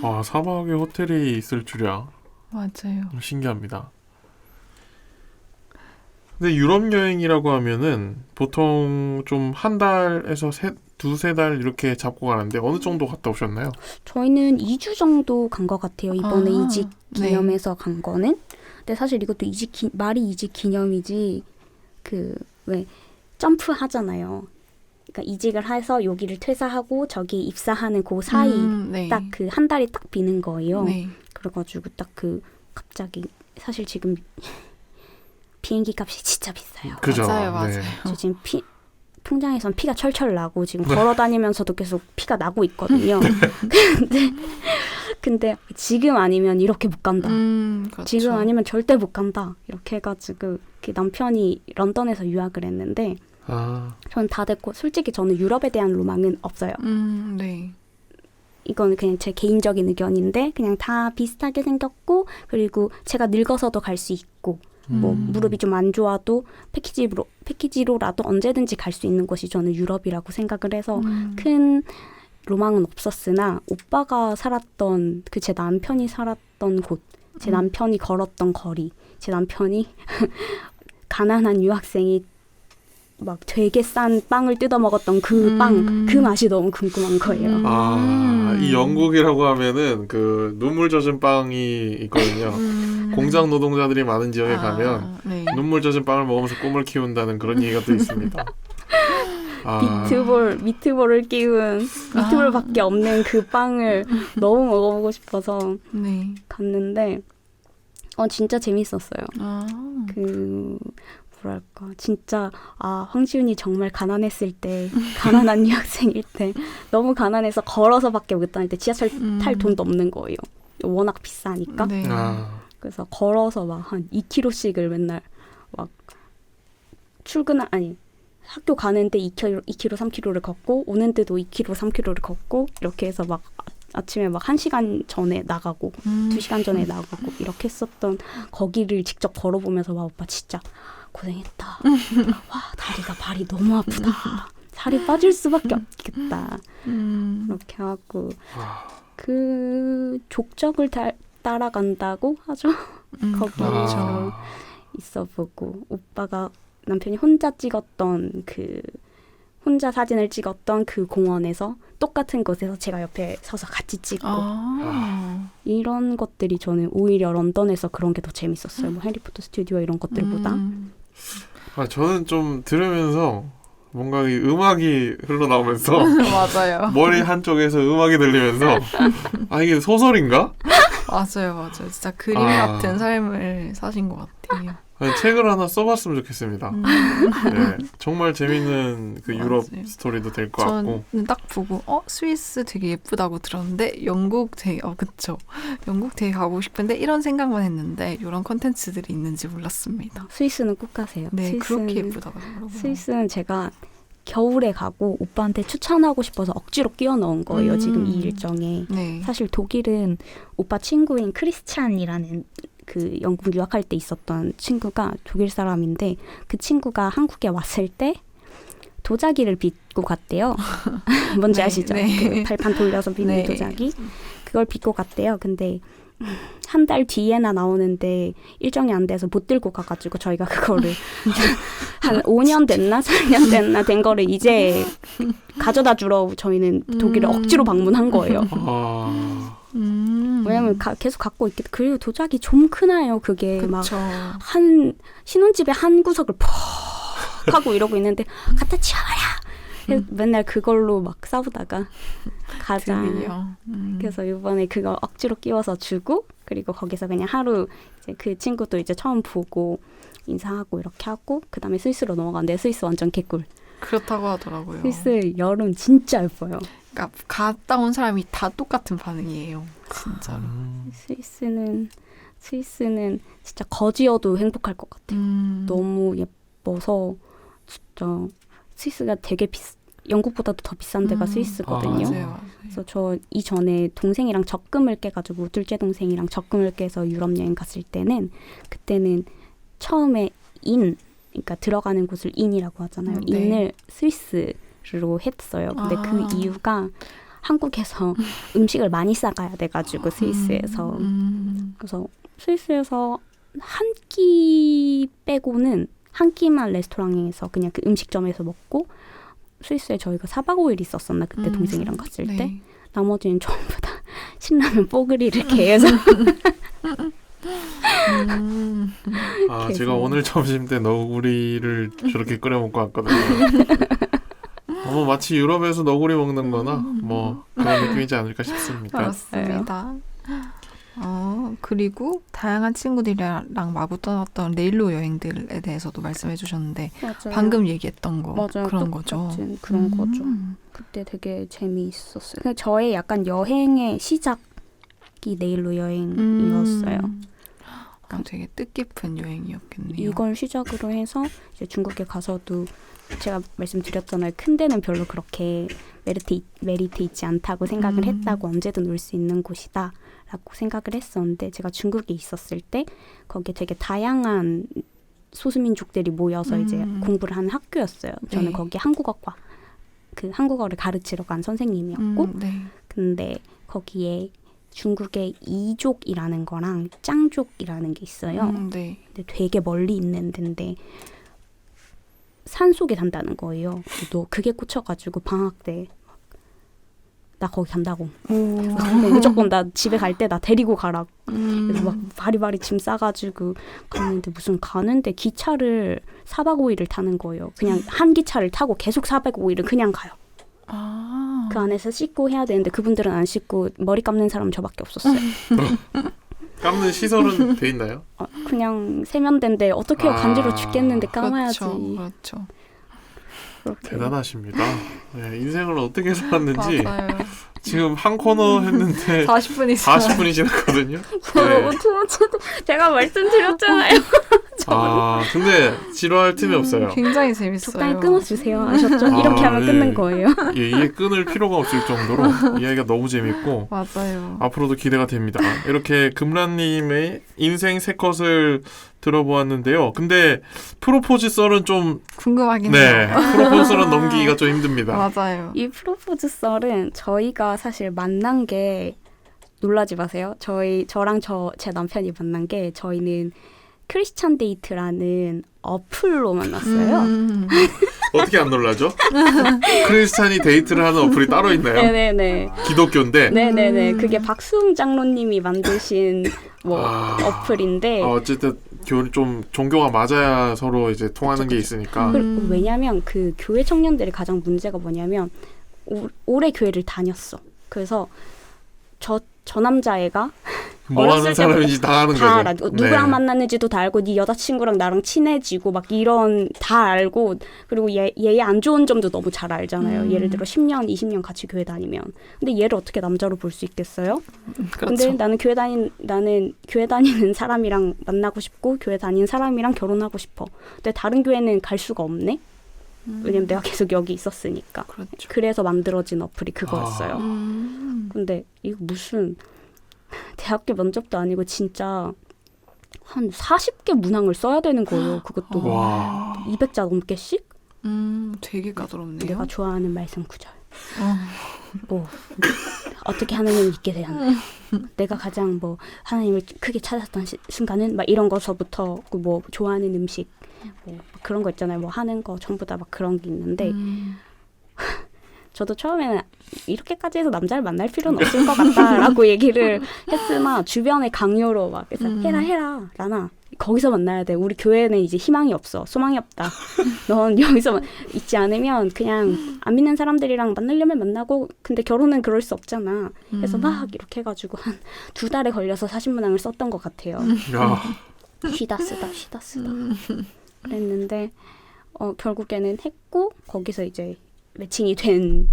와, 사막에 호텔이 있을 줄이야. 맞아요. 신기합니다. 근데 유럽 여행이라고 하면은 보통 좀 한 달에서 두세 달 이렇게 잡고 가는데 어느 정도 갔다 오셨나요? 저희는 2주 정도 간 것 같아요. 이번에 이직 네. 기념해서 간 거는. 근데 사실 이것도 말이 이직 기념이지 왜 점프 하잖아요. 그러니까 이직을 해서 여기를 퇴사하고 저기 입사하는 그 사이 네. 딱 그 한 달이 딱 비는 거예요. 네. 그래가지고 딱 갑자기 사실 지금 비행기 값이 진짜 비싸요. 그죠? 맞아요. 네. 저 지금 통장에선 피가 철철 나고 지금 걸어 다니면서도 계속 피가 나고 있거든요. 근데 지금 아니면 이렇게 못 간다. 그렇죠. 지금 아니면 절대 못 간다. 이렇게 해가지고 그 남편이 런던에서 유학을 했는데 전 다 됐고 솔직히 저는 유럽에 대한 로망은 없어요. 네. 이건 그냥 제 개인적인 의견인데 그냥 다 비슷하게 생겼고 그리고 제가 늙어서도 갈 수 있고 뭐 무릎이 좀 안 좋아도 패키지로라도 언제든지 갈 수 있는 곳이 저는 유럽이라고 생각을 해서 큰 로망은 없었으나 오빠가 살았던 제 남편이 살았던 곳, 제 남편이 걸었던 거리, 제 남편이 가난한 유학생이 막 되게 싼 빵을 뜯어 먹었던 그 빵, 그 맛이 너무 궁금한 거예요. 이 영국이라고 하면은 그 눈물 젖은 빵이 있거든요. 공장 노동자들이 많은 지역에 가면 네. 눈물 젖은 빵을 먹으면서 꿈을 키운다는 그런 얘기가 또 있습니다. 미트볼을 끼운 미트볼밖에 없는 그 빵을 너무 먹어보고 싶어서 네. 갔는데 진짜 재밌었어요. 뭐랄까 진짜 황지훈이 정말 가난했을 때 가난한 유학생일 때 너무 가난해서 걸어서밖에 못 다닐 때 지하철 탈 돈도 없는 거예요. 워낙 비싸니까. 네. 그래서 걸어서 막 한 2km씩을 맨날 막 학교 가는데 2km, 3km를 걷고 오는데도 2km, 3km를 걷고 이렇게 해서 막 아침에 막 1시간 전에 나가고 2시간 전에 나가고 이렇게 했었던 거기를 직접 걸어보면서 와 오빠 진짜 고생했다. 와 발이 너무 아프다. 살이 빠질 수밖에 없겠다. 이렇게 하고 그 족적을 따라간다고 하죠. 거기서 있어보고 오빠가 남편이 혼자 사진을 찍었던 그 공원에서 똑같은 곳에서 제가 옆에 서서 같이 찍고 이런 것들이 저는 오히려 런던에서 그런 게 더 재밌었어요. 뭐 해리포터 스튜디오 이런 것들보다. 저는 좀 들으면서 뭔가 이 음악이 흘러나오면서 맞아요. 머리 한쪽에서 음악이 들리면서 이게 소설인가? 맞아요. 진짜 그림 같은 삶을 사신 것 같아요. 책을 하나 써봤으면 좋겠습니다. 네, 정말 재밌는 그 유럽 맞아요. 스토리도 될 것 같고. 저는 딱 보고 스위스 되게 예쁘다고 들었는데 영국 되게 그쵸. 영국 되게 가고 싶은데 이런 생각만 했는데 이런 컨텐츠들이 있는지 몰랐습니다. 스위스는 꼭 가세요. 네, 그렇게 예쁘다고 하더라고요. 스위스는 제가 겨울에 가고 오빠한테 추천하고 싶어서 억지로 끼워 넣은 거예요. 지금 이 일정에. 네. 사실 독일은 오빠 친구인 크리스찬이라는 그 영국 유학할 때 있었던 친구가 독일 사람인데 그 친구가 한국에 왔을 때 도자기를 빚고 갔대요. 뭔지 네, 아시죠? 네. 그 발판 돌려서 빚는 네. 도자기. 그걸 빚고 갔대요. 근데 한 달 뒤에나 나오는데 일정이 안 돼서 못 들고 가가지고 저희가 그거를 한 5년 됐나 4년 됐나 된 거를 이제 가져다 주러 저희는 독일을 억지로 방문한 거예요. 아, 왜냐면 계속 갖고 있기. 그리고 도자기 좀 크나요? 그게 그쵸. 막 한 신혼집의 한 구석을 퍽 하고 이러고 있는데 갖다 치워라. 맨날 그걸로 막 싸우다가 가자. 드디어. 그래서 이번에 그거 억지로 끼워서 주고 그리고 거기서 그냥 하루 이제 그 친구도 이제 처음 보고 인사하고 이렇게 하고 그다음에 스위스로 넘어갔는데 스위스 완전 개꿀. 그렇다고 하더라고요. 스위스 여름 진짜 예뻐요. 그러니까 갔다 온 사람이 다 똑같은 반응이에요. 진짜로. 스위스는 진짜 거지여도 행복할 것 같아요. 너무 예뻐서 진짜 스위스가 되게 영국보다도 더 비싼 데가 스위스거든요. 맞아요. 그래서 저 이전에 동생이랑 적금을 깨가지고 둘째 동생이랑 적금을 깨서 유럽 여행 갔을 때는 그때는 처음에 그러니까 들어가는 곳을 인이라고 하잖아요. 네. 인을 스위스로 했어요. 근데 그 이유가 한국에서 음식을 많이 싸가야 돼가지고 스위스에서 그래서 스위스에서 한 끼 빼고는 한 끼만 레스토랑에서 그냥 그 음식점에서 먹고 스위스에 저희가 4박 5일 있었었나 그때 동생이랑 갔을 네. 때 나머지는 전부 다 신라면 뽀글이를 계속 아, 계속. 제가 오늘 점심 때 너구리를 저렇게 끓여 먹고 왔거든요. 마치 유럽에서 너구리 먹는 거나 뭐 그런 느낌이지 않을까 싶습니다. 그렇습니다. 그리고 다양한 친구들이랑 마구 떠났던 레일로 여행들에 대해서도 말씀해 주셨는데 맞아요. 방금 얘기했던 거 맞아요. 그런 거죠. 그런 거죠. 그때 되게 재미있었어요. 그냥 저의 약간 여행의 시작이 네일로 여행이었어요. 되게 뜻깊은 여행이었겠네요. 이걸 시작으로 해서 이제 중국에 가서도 제가 말씀드렸잖아요. 큰 데는 별로 그렇게 메리트 있지 않다고 생각을 했다고 언제든 올 수 있는 곳이다 라고 생각을 했었는데 제가 중국에 있었을 때 거기에 되게 다양한 소수민족들이 모여서 이제 공부를 하는 학교였어요. 저는 네. 거기 한국어과 그 한국어를 가르치러 간 선생님이었고 네. 근데 거기에 중국의 이족이라는 거랑 짱족이라는 게 있어요. 네. 근데 되게 멀리 있는 데인데 산 속에 산다는 거예요. 너 그게 꽂혀가지고 방학 때 나 거기 간다고. 근데 무조건 나 집에 갈 때 나 데리고 가라고. 그래서 막 바리바리 짐 싸가지고 갔는데 무슨 가는데 기차를 4박 5일을 타는 거예요. 그냥 한 기차를 타고 계속 4박 5일을 그냥 가요. 그 안에서 씻고 해야 되는데 그분들은 안 씻고 머리 감는 사람은 저밖에 없었어요. 감는 시설은 돼 있나요? 그냥 세면대인데 어떻게 해요? 간지러 죽겠는데 감아야지. 그렇죠. 그렇게. 대단하십니다. 네, 인생을 어떻게 살았는지 맞아요. 지금 한 코너 했는데 40분이 40분이 지났거든요. 여러분 네. 두 번째도 제가 말씀드렸잖아요. 근데 지루할 틈이 없어요. 굉장히 재밌어요. 적당히 끊어주세요. 아셨죠? 이렇게 하면 네. 끊는 거예요. 예, 이게 끊을 필요가 없을 정도로 이야기가 너무 재밌고 맞아요. 앞으로도 기대가 됩니다. 이렇게 금란님의 인생 세 컷을 들어보았는데요. 근데 프로포즈 썰은 좀 궁금하긴 네, 해요. 프로포즈 썰은 넘기기가 좀 힘듭니다. 맞아요. 이 프로포즈 썰은 저희가 사실 만난 게 놀라지 마세요. 저랑 제 남편이 만난 게 저희는 크리스찬 데이트라는 어플로 만났어요. 어떻게 안 놀라죠? 크리스찬이 데이트를 하는 어플이 따로 있나요? 네네네. 기독교인데. 네네네. 그게 박수웅 장로님이 만드신 어플인데. 어쨌든 좀 종교가 맞아야 서로 이제 통하는 게 있으니까. 왜냐면 그 교회 청년들이 가장 문제가 뭐냐면 오래 교회를 다녔어. 그래서 저 남자애가 뭐 하는 사람인지 다 아는 다 거죠. 알아. 누구랑 만났는지도 다 알고 네 여자친구랑 나랑 친해지고 막 이런 다 알고 그리고 얘의 안 좋은 점도 너무 잘 알잖아요. 예를 들어 10년, 20년 같이 교회 다니면. 근데 얘를 어떻게 남자로 볼 수 있겠어요? 그렇죠. 근데 나는 교회 다니는 사람이랑 만나고 싶고 교회 다니는 사람이랑 결혼하고 싶어. 근데 다른 교회는 갈 수가 없네. 왜냐면 내가 계속 여기 있었으니까. 그렇죠. 그래서 만들어진 어플이 그거였어요. 근데 이거 무슨 대학교 면접도 아니고 진짜 한 40개 문항을 써야 되는 거예요. 그것도 와. 200자 넘게씩? 되게 까다롭네요. 내가 좋아하는 말씀 구절. 어. 뭐 어떻게 하나님을 믿게 되었나요? 내가 가장 뭐 하나님을 크게 찾았던 순간은 막 이런 거서부터 뭐 좋아하는 음식 뭐 그런 거 있잖아요. 뭐 하는 거 전부 다 막 그런 게 있는데 저도 처음에는 이렇게까지 해서 남자를 만날 필요는 없을 것 같다라고 얘기를 했으나 주변의 강요로 막 그래서 해라 라나 거기서 만나야 돼. 우리 교회는 이제 희망이 없어. 소망이 없다. 넌 여기서 있지 않으면 그냥 안 믿는 사람들이랑 만나려면 만나고 근데 결혼은 그럴 수 없잖아. 그래서 막 이렇게 해가지고 한 2달에 걸려서 40문항을 썼던 것 같아요. 야. 쉬다 쓰다 그랬는데 결국에는 했고 거기서 이제 매칭이 된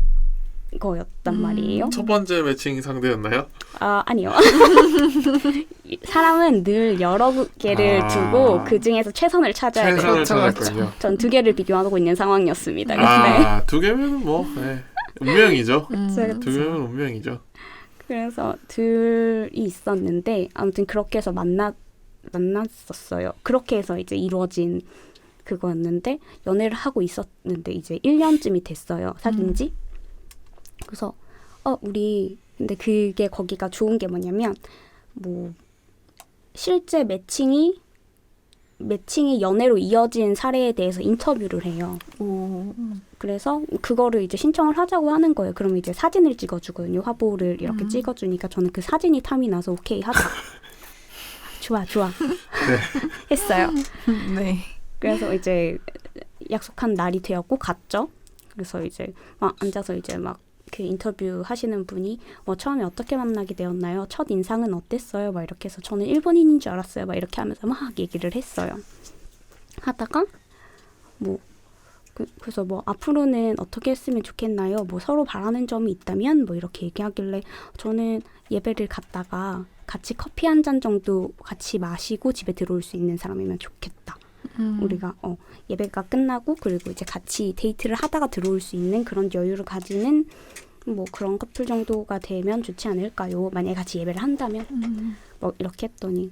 거였단 말이에요. 첫 번째 매칭 상대였나요? 아니요. 사람은 늘 여러 개를 두고 그 중에서 최선을 찾아야 돼요. 최선을 찾았군요. 전 2개를 비교하고 있는 상황이었습니다. 아, 2개면 뭐 네. 운명이죠. 그래서 2개면 운명이죠. 그래서 둘이 있었는데 아무튼 그렇게 해서 만났었어요. 그렇게 해서 이제 이루어진 그거였는데 연애를 하고 있었는데 이제 1년쯤이 됐어요. 사귄 지. 그래서 우리 근데 그게 거기가 좋은 게 뭐냐면 뭐 실제 매칭이 연애로 이어진 사례에 대해서 인터뷰를 해요. 오. 그래서 그거를 이제 신청을 하자고 하는 거예요. 그러면 이제 사진을 찍어주거든요. 화보를 이렇게 찍어주니까 저는 그 사진이 탐이 나서 오케이 하자. 좋아. 네. 했어요. 네. 그래서 이제 약속한 날이 되었고 갔죠. 그래서 이제 막 앉아서 이제 막 그 인터뷰 하시는 분이 뭐 처음에 어떻게 만나게 되었나요? 첫 인상은 어땠어요? 막 이렇게 해서 저는 일본인인 줄 알았어요. 막 이렇게 하면서 막 얘기를 했어요. 하다가 뭐 그래서 뭐 앞으로는 어떻게 했으면 좋겠나요? 뭐 서로 바라는 점이 있다면 뭐 이렇게 얘기하길래 저는 예배를 갔다가 같이 커피 한 잔 정도 같이 마시고 집에 들어올 수 있는 사람이면 좋겠다. 우리가 예배가 끝나고 그리고 이제 같이 데이트를 하다가 들어올 수 있는 그런 여유를 가지는 뭐 그런 커플 정도가 되면 좋지 않을까요? 만약에 같이 예배를 한다면 뭐 이렇게 했더니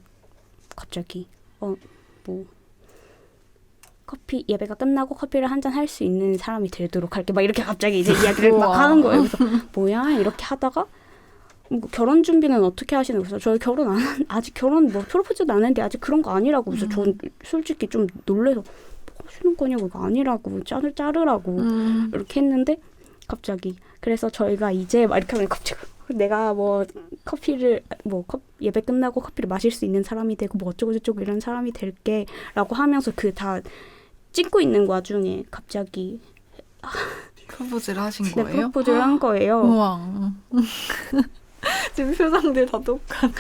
갑자기 뭐 커피 예배가 끝나고 커피를 한 잔 할 수 있는 사람이 되도록 할게 막 이렇게 갑자기 이제 이야기를 막 하는 거예요. 그래서 뭐야 이렇게 하다가 뭐 결혼 준비는 어떻게 하시는 거예요? 저희 아직 결혼 뭐 프로포즈도 안 했는데 아직 그런 거 아니라고. 그래서 전 솔직히 좀 놀래서 뭐 하시는 거냐고 이거 아니라고 자르라고 이렇게 했는데 갑자기 그래서 저희가 이제 막 이렇게 하면 갑자기 내가 뭐 커피를 예배 끝나고 커피를 마실 수 있는 사람이 되고 뭐 어쩌고 저쩌고 이런 사람이 될게라고 하면서 그 다 찍고 있는 와중에 갑자기 프로포즈를 하신 네, 거예요? 프로포즈를 한 거예요. 우와. 지금 표정들 다 똑같아.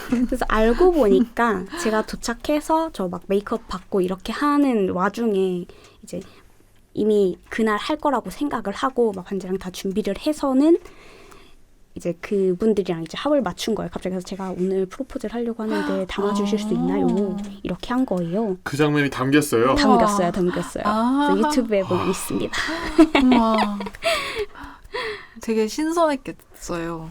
그래서 알고 보니까 제가 도착해서 저 막 메이크업 받고 이렇게 하는 와중에 이제 이미 그날 할 거라고 생각을 하고 막 반지랑 다 준비를 해서는 이제 그분들이랑 이제 합을 맞춘 거예요. 갑자기 그래서 제가 오늘 프로포즈를 하려고 하는데 담아주실 수 있나요? 이렇게 한 거예요. 그 장면이 담겼어요? 담겼어요. 아. 그래서 유튜브에 보면 있습니다. 와. 되게 신선했겠어요.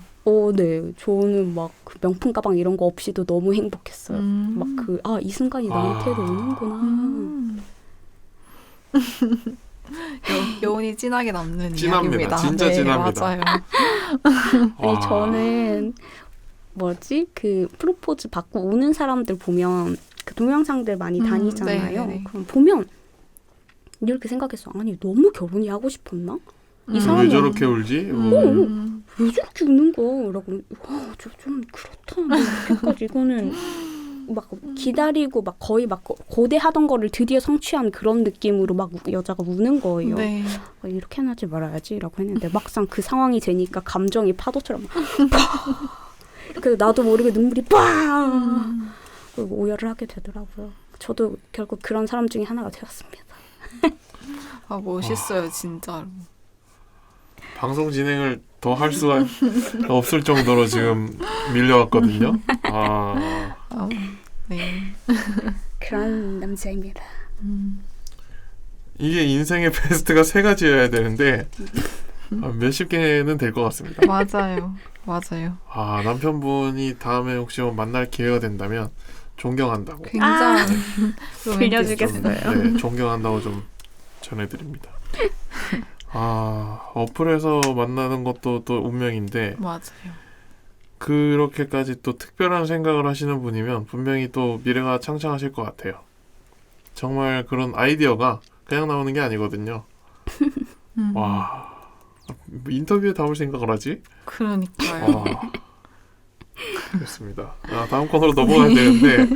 네. 저는 막 그 명품 가방 이런 거 없이도 너무 행복했어요. 막 이 순간이 나한테도 오는구나. 여운이 진하게 남는 진합니다. 이야기입니다. 진짜 네, 진합니다. 맞아요. 아니 저는 그 프로포즈 받고 우는 사람들 보면 그 동영상들 많이 다니잖아요. 네네네. 그럼 보면 이렇게 생각했어. 아니 너무 결혼이 하고 싶었나? 이 사람이 왜 저렇게 울지? 왜 저렇게 우는 거야? 라고 저 좀 그렇다. 뭐 이렇게까지 이거는 막 기다리고 막 거의 막 고대하던 거를 드디어 성취한 그런 느낌으로 막 여자가 우는 거예요. 네. 이렇게 하지 말아야지라고 했는데 막상 그 상황이 되니까 감정이 파도처럼 그래서 나도 모르게 눈물이 빵 그리고 오열을 하게 되더라고요. 저도 결국 그런 사람 중에 하나가 되었습니다. 멋있어요, 진짜로. 방송 진행을 더 할 수가 없을 정도로 지금 밀려왔거든요. 네. 그런 남자입니다. 이게 인생의 베스트가 3가지여야 되는데 몇십 개는 될 것 같습니다. 맞아요. 남편분이 다음에 혹시 만날 기회가 된다면 존경한다고. 굉장히 빌려주겠어요. 존경한다고 좀 전해드립니다. 아, 어플에서 만나는 것도 또 운명인데 맞아요. 그렇게까지 또 특별한 생각을 하시는 분이면 분명히 또 미래가 창창하실 것 같아요. 정말 그런 아이디어가 그냥 나오는 게 아니거든요. 와, 인터뷰에 담을 생각을 하지? 그러니까요. 와, 그렇습니다. 아, 다음 코너로 넘어가야 되는데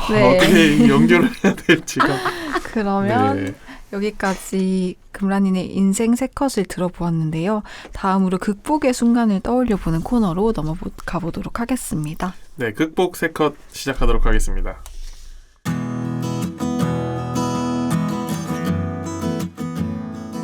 네. 어떻게 연결을 해야 될지가. 그러면 네. 여기까지 금란인의 인생 세 컷을 들어보았는데요. 다음으로 극복의 순간을 떠올려보는 코너로 넘어가 보도록 하겠습니다. 네, 극복 세 컷 시작하도록 하겠습니다.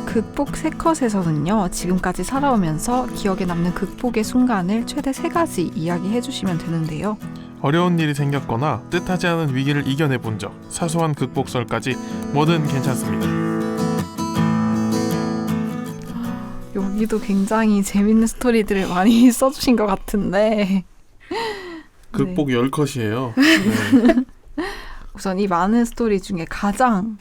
극복 세 컷에서는요, 지금까지 살아오면서 기억에 남는 극복의 순간을 최대 3가지 이야기해 주시면 되는데요. 어려운 일이 생겼거나 뜻하지 않은 위기를 이겨내본 적, 사소한 극복설까지 뭐든 괜찮습니다. 여기도 굉장히 재밌는 스토리들을 많이 써주신 것 같은데 극복 10컷이에요. 네. 우선 이 많은 스토리 중에 가장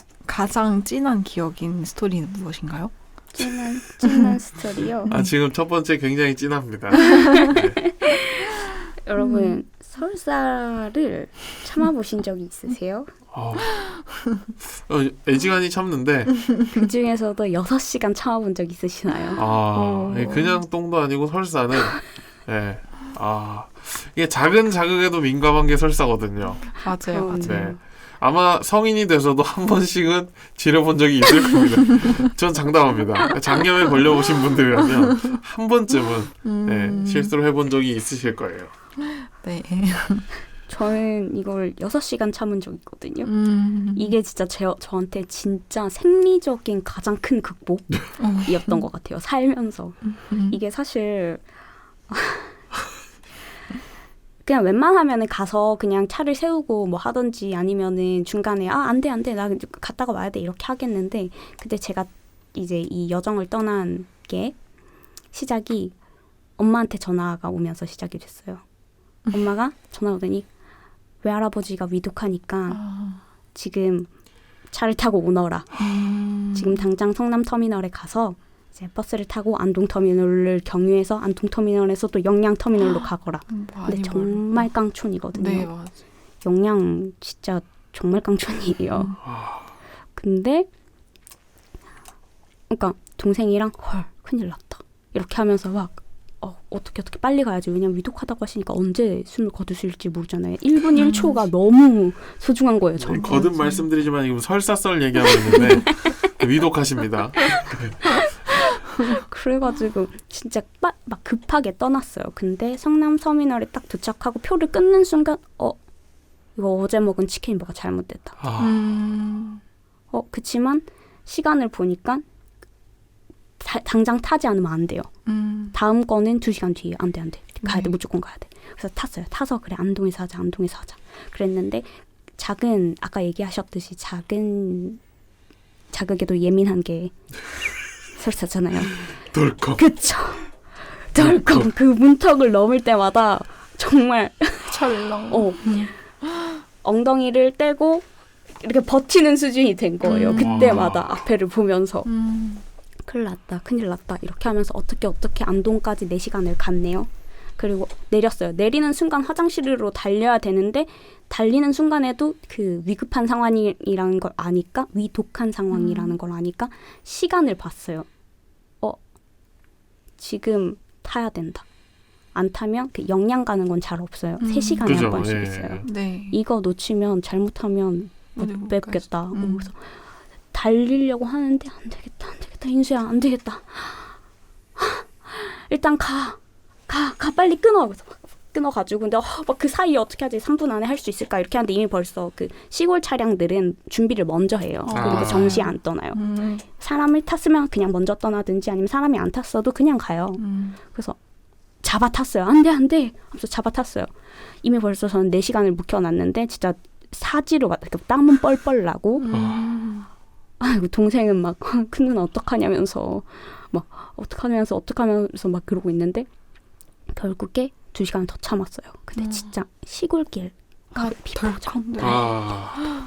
진한 기억인 스토리는 무엇인가요? 찐한 스토리요. 아, 지금 첫 번째 굉장히 찐합니다. 네. 여러분 설사를 참아보신 적이 있으세요? 애지간히 참는데 그 중에서도 6시간 참아본 적 있으시나요? 그냥 똥도 아니고 설사는 네. 이게 작은 자극에도 민감한 게 설사거든요. 맞아요. 네. 아마 성인이 돼서도 한 번씩은 지려본 적이 있을 겁니다. 전 장담합니다. 장염에 걸려보신 분들이라면 한 번쯤은 네, 실수를 해본 적이 있으실 거예요. 네. 저는 이걸 6시간 참은 적 있거든요. 이게 진짜 저한테 진짜 생리적인 가장 큰 극복이었던 것 같아요. 살면서. 이게 사실 그냥 웬만하면은 가서 그냥 차를 세우고 뭐 하든지 아니면은 중간에 안 돼, 나 갔다가 와야 돼 이렇게 하겠는데, 근데 제가 이제 이 여정을 떠난 게 시작이 엄마한테 전화가 오면서 시작이 됐어요. 엄마가 전화 오더니 외할아버지가 위독하니까 지금 차를 타고 오너라. 지금 당장 성남터미널에 가서 이제 버스를 타고 안동터미널을 경유해서 안동터미널에서 또 영양터미널로 가거라. 근데 정말 깡촌이거든요. 네, 맞아. 영양 진짜 정말 깡촌이에요. 근데 그러니까 동생이랑 헐 큰일 났다 이렇게 하면서 막 어떻게 빨리 가야지. 왜냐면 위독하다고 하시니까 언제 숨을 거두실지 모르잖아요. 1분 1초가 너무 소중한 거예요. 저는. 거듭 말씀드리지만 지금 설사썰 얘기하고 있는데 위독하십니다. 그래가지고 진짜 막 급하게 떠났어요. 근데 성남터미널에 딱 도착하고 표를 끊는 순간 이거 어제 먹은 치킨 뭐가 잘못됐다. 그치만 시간을 보니까 당장 타지 않으면 안 돼요. 다음 거는 2시간 뒤에. 안 돼. 가야 돼. 무조건 가야 돼. 그래서 탔어요. 타서 그래 안동에서 하자. 그랬는데 아까 얘기하셨듯이 작은 자극에도 예민한 게 설사잖아요. 덜컥. 그쵸. 덜컥. 그 문턱을 넘을 때마다 정말 철렁. 엉덩이를 떼고 이렇게 버티는 수준이 된 거예요. 그때마다 앞에를 보면서. 큰일 났다 이렇게 하면서 어떻게 안동까지 4시간을 갔네요. 그리고 내렸어요. 내리는 순간 화장실로 달려야 되는데 달리는 순간에도 그 위급한 상황이라는 걸 아니까 위독한 상황이라는 걸 아니까 시간을 봤어요. 지금 타야 된다. 안 타면 그 영양 가는 건 잘 없어요. 3시간에 한 번씩 있어요. 네. 이거 놓치면 잘못하면 못 뵙겠다. 그래서 달리려고 하는데 안 되겠다. 인수야 안 되겠다. 일단 가 빨리 끊어. 그래서 막 끊어가지고 근데 막 그 사이에 어떻게 하지? 3분 안에 할 수 있을까? 이렇게 하는데 이미 벌써 그 시골 차량들은 준비를 먼저 해요. 그리고 정시에 안 떠나요. 사람을 탔으면 그냥 먼저 떠나든지 아니면 사람이 안 탔어도 그냥 가요. 그래서 잡아 탔어요. 안 돼. 하면서 잡아 탔어요. 이미 벌써 저는 4시간을 묵혀놨는데 진짜 사지로 땀은 뻘뻘 나고 아이고 동생은 막 큰 누나 어떡하냐면서 막 어떡하면서 막 그러고 있는데 결국에 2시간 더 참았어요. 근데 진짜 시골길 덜컹.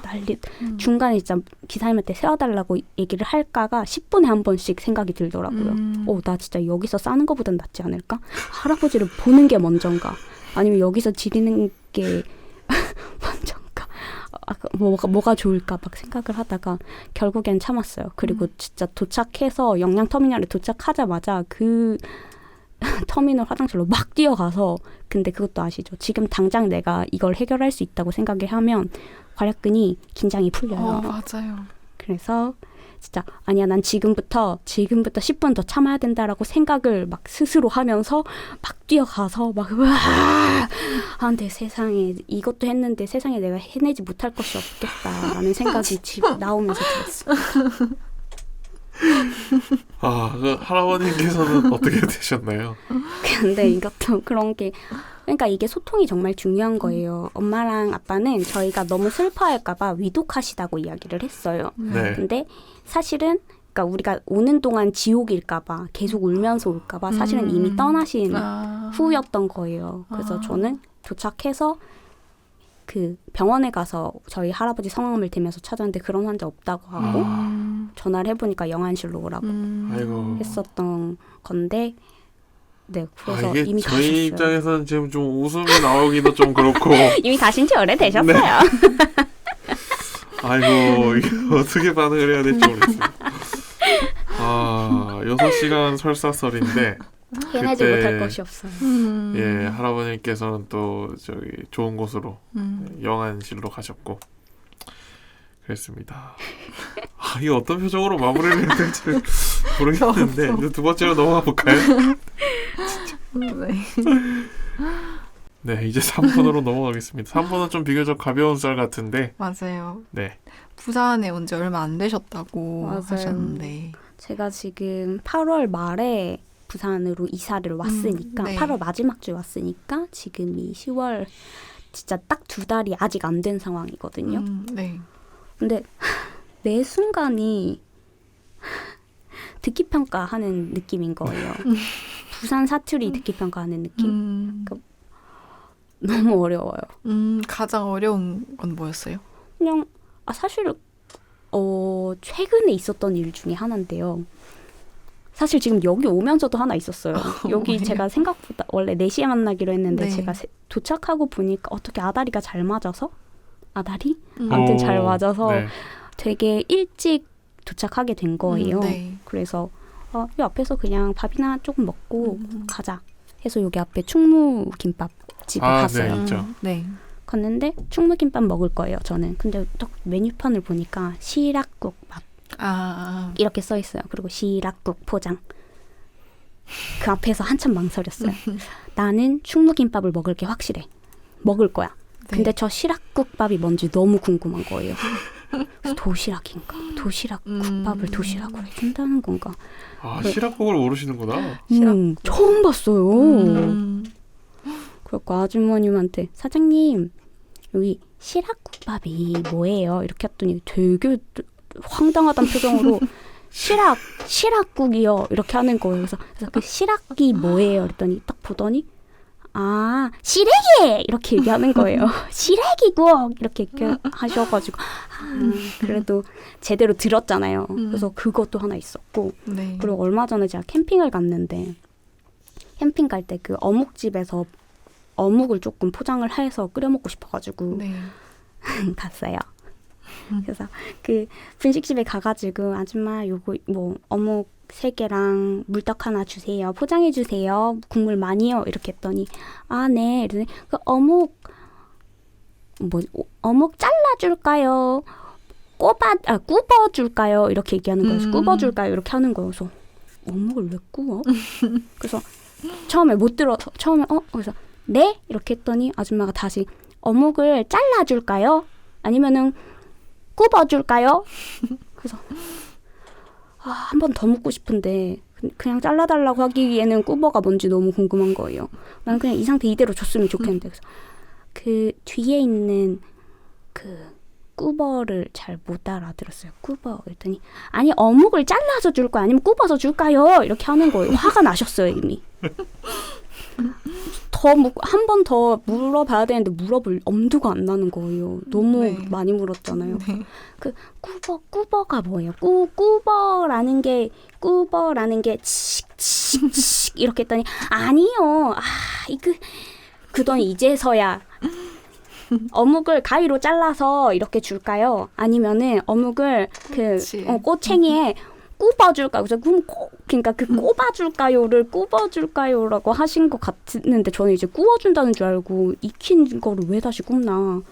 난리. 중간에 진짜 기사님한테 세워달라고 얘기를 할까가 10분에 한 번씩 생각이 들더라고요. 나 진짜 여기서 싸는 것보단 낫지 않을까? 할아버지를 보는 게 먼저인가? 아니면 여기서 지리는 게 먼저인가? 뭐가 좋을까 막 생각을 하다가 결국엔 참았어요. 그리고 진짜 도착해서 영양터미널에 도착하자마자 그 터미널 화장실로 막 뛰어가서, 근데 그것도 아시죠? 지금 당장 내가 이걸 해결할 수 있다고 생각을 하면 괄약근이 긴장이 풀려요. 맞아요. 그래서 진짜 아니야, 난 지금부터 10분 더 참아야 된다라고 생각을 막 스스로 하면서 막 뛰어가서 막 근데 세상에 이것도 했는데 세상에 내가 해내지 못할 것이 없겠다라는 생각이 집 나오면서 들었어요. 그 할아버님께서는 어떻게 되셨나요? 근데 이것도 그런 게, 그러니까 이게 소통이 정말 중요한 거예요. 엄마랑 아빠는 저희가 너무 슬퍼할까봐 위독하시다고 이야기를 했어요. 네. 근데 사실은 그러니까 우리가 오는 동안 지옥일까봐 계속 울면서 올까봐 사실은 이미 떠나신 후였던 거예요. 그래서 저는 도착해서 그 병원에 가서 저희 할아버지 성함을 대면서 찾았는데 그런 환자 없다고 하고 전화를 해보니까 영안실로 오라고 아이고. 했었던 건데, 네, 그래서 이게 이미 저희 가셨어요. 입장에서는 지금 좀 웃음이 나오기도 좀 그렇고. 이미 가신 지 오래되셨어요. 네. 아이고, 이게 어떻게 반응을 해야 될지 모르겠어요. 6시간 설사설인데 해내지 그때, 못할 것이 없어요. 예, 할아버님께서는 또 저기 좋은 곳으로 영안실로 가셨고 그랬습니다. 이게 어떤 표정으로 마무리를 해야 될지 모르겠는데 이제 두 번째로 넘어가 볼까요? 네, 이제 3분으로 넘어가겠습니다. 3분은 좀 비교적 가벼운 썰 같은데. 맞아요. 네. 부산에 온 지 얼마 안 되셨다고 맞아요. 하셨는데. 제가 지금 8월 말에 부산으로 이사를 왔으니까 네. 8월 마지막 주에 왔으니까 지금이 10월 진짜 딱 2달이 아직 안 된 상황이거든요. 네. 근데 매 순간이 듣기평가하는 느낌인 거예요. 부산 사투리 듣기평가하는 느낌? 너무 어려워요. 가장 어려운 건 뭐였어요? 그냥 사실 최근에 있었던 일 중에 하나인데요. 사실 지금 여기 오면서도 하나 있었어요. 여기 뭐예요? 제가 생각보다 원래 4시에 만나기로 했는데 네. 제가 도착하고 보니까 어떻게 아다리가 잘 맞아서? 아다리? 아무튼 잘 맞아서 네. 되게 일찍 도착하게 된 거예요. 네. 그래서 이 앞에서 그냥 밥이나 조금 먹고 가자 해서 여기 앞에 충무김밥 집에 갔어요. 네, 있죠. 네. 갔는데 충무김밥 먹을 거예요, 저는. 근데 딱 메뉴판을 보니까 시락국밥 이렇게 써 있어요. 그리고 시락국 포장. 그 앞에서 한참 망설였어요. 나는 충무김밥을 먹을 게 확실해. 먹을 거야. 근데 저 시락국밥이 뭔지 너무 궁금한 거예요. 도시락인가? 도시락국밥을 도시락으로 해준다는 건가? 시락국을 모르시는구나. 처음 봤어요. 그래서 아주머님한테 사장님 여기 시락국밥이 뭐예요? 이렇게 했더니 되게 황당하단 표정으로 시락국이요 이렇게 하는 거예요. 그래서 그 시락이 뭐예요? 그랬더니 딱 보더니 시래기! 이렇게 얘기하는 거예요. 시래기국! 이렇게 하셔가지고 그래도 제대로 들었잖아요. 그래서 그것도 하나 있었고 네. 그리고 얼마 전에 제가 캠핑을 갔는데 캠핑 갈 때 그 어묵집에서 어묵을 조금 포장을 해서 끓여 먹고 싶어가지고 네. 갔어요. 그래서 그 분식집에 가가지고 아줌마 요거 뭐 어묵 3개랑 물떡 하나 주세요. 포장해 주세요. 국물 많이요. 이렇게 했더니 네. 이러더니 그 어묵 잘라줄까요? 굽어줄까요? 이렇게 얘기하는 거예요. 굽어줄까요? 이렇게 하는 거예요. 그래서 어묵을 왜 구워? 그래서 처음에 못 들어서 처음에 그래서 네? 이렇게 했더니 아줌마가 다시 어묵을 잘라줄까요? 아니면은 굽어줄까요? 그래서 한 번 더 묻고 싶은데 그냥 잘라달라고 하기에는 굽어가 뭔지 너무 궁금한 거예요. 나는 그냥 이 상태 이대로 줬으면 좋겠는데 그래서 그 뒤에 있는 그 굽어를 잘 못 알아들었어요. 굽어 그랬더니 아니 어묵을 잘라서 줄 거야 아니면 굽어서 줄까요? 이렇게 하는 거예요. 화가 나셨어요 이미. 한 번 더 물어봐야 되는데 물어볼 엄두가 안 나는 거예요. 너무 네. 많이 물었잖아요. 네. 그 꾸버가 뭐예요? 꾸버라는 게 칙칙칙 이렇게 했더니 아니요. 그동안 이제서야 어묵을 가위로 잘라서 이렇게 줄까요? 아니면은 어묵을 그치. 꼬챙이에 굽어줄까요? 그러니까 그 꼽아줄까요를 굽어줄까요라고 하신 것 같았는데 저는 이제 구워준다는 줄 알고 익힌 거를 왜 다시 굽나.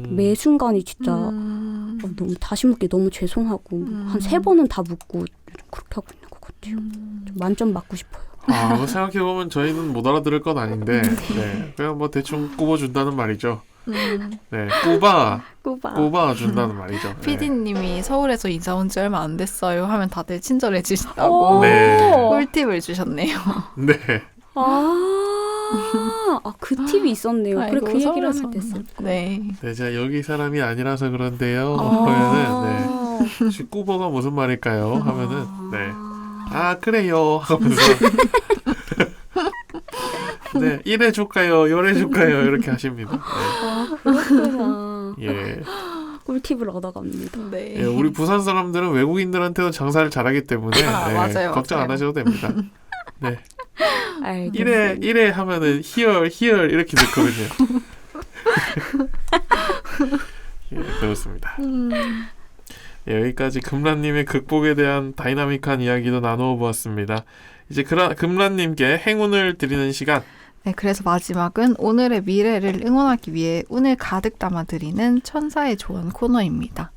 매 순간이 진짜 너무 다시 묻기 너무 죄송하고 한 3번은 다 묻고 그렇게 하고 있는 것 같아요. 좀 만점 맞고 싶어요. 뭐 생각해보면 저희는 못 알아들을 건 아닌데 네, 그냥 뭐 대충 굽어준다는 말이죠. 네, 굽어준다는 말이죠. 네. PD님이 서울에서 이사 온 지 얼마 안 됐어요 하면 다들 친절해지신다고 네. 꿀팁을 주셨네요. 네. 그 팁이 있었네요. 그래 아이고, 그 얘기를 서울에서 하면 됐을 거. 네. 네, 제가 여기 사람이 아니라서 그런데요. 하면은 네. 꾸버가 무슨 말일까요? 하면은 네. 그래요 하면서 네, 이래 줄까요? 요래 줄까요? 이렇게 하십니다. 네. 그렇구나. 예. 꿀팁을 얻어갑니다. 네. 예, 우리 부산 사람들은 외국인들한테도 장사를 잘하기 때문에 네, 맞아요, 걱정 안 맞아요. 하셔도 됩니다. 네. 알겠습니다. 이래 하면은 here 이렇게 듣거든요. 예, 그렇습니다. 예, 여기까지 금란님의 극복에 대한 다이나믹한 이야기도 나누어 보았습니다. 이제 금란님께 행운을 드리는 시간. 네, 그래서 마지막은 오늘의 미래를 응원하기 위해 운을 가득 담아드리는 천사의 조언 코너입니다.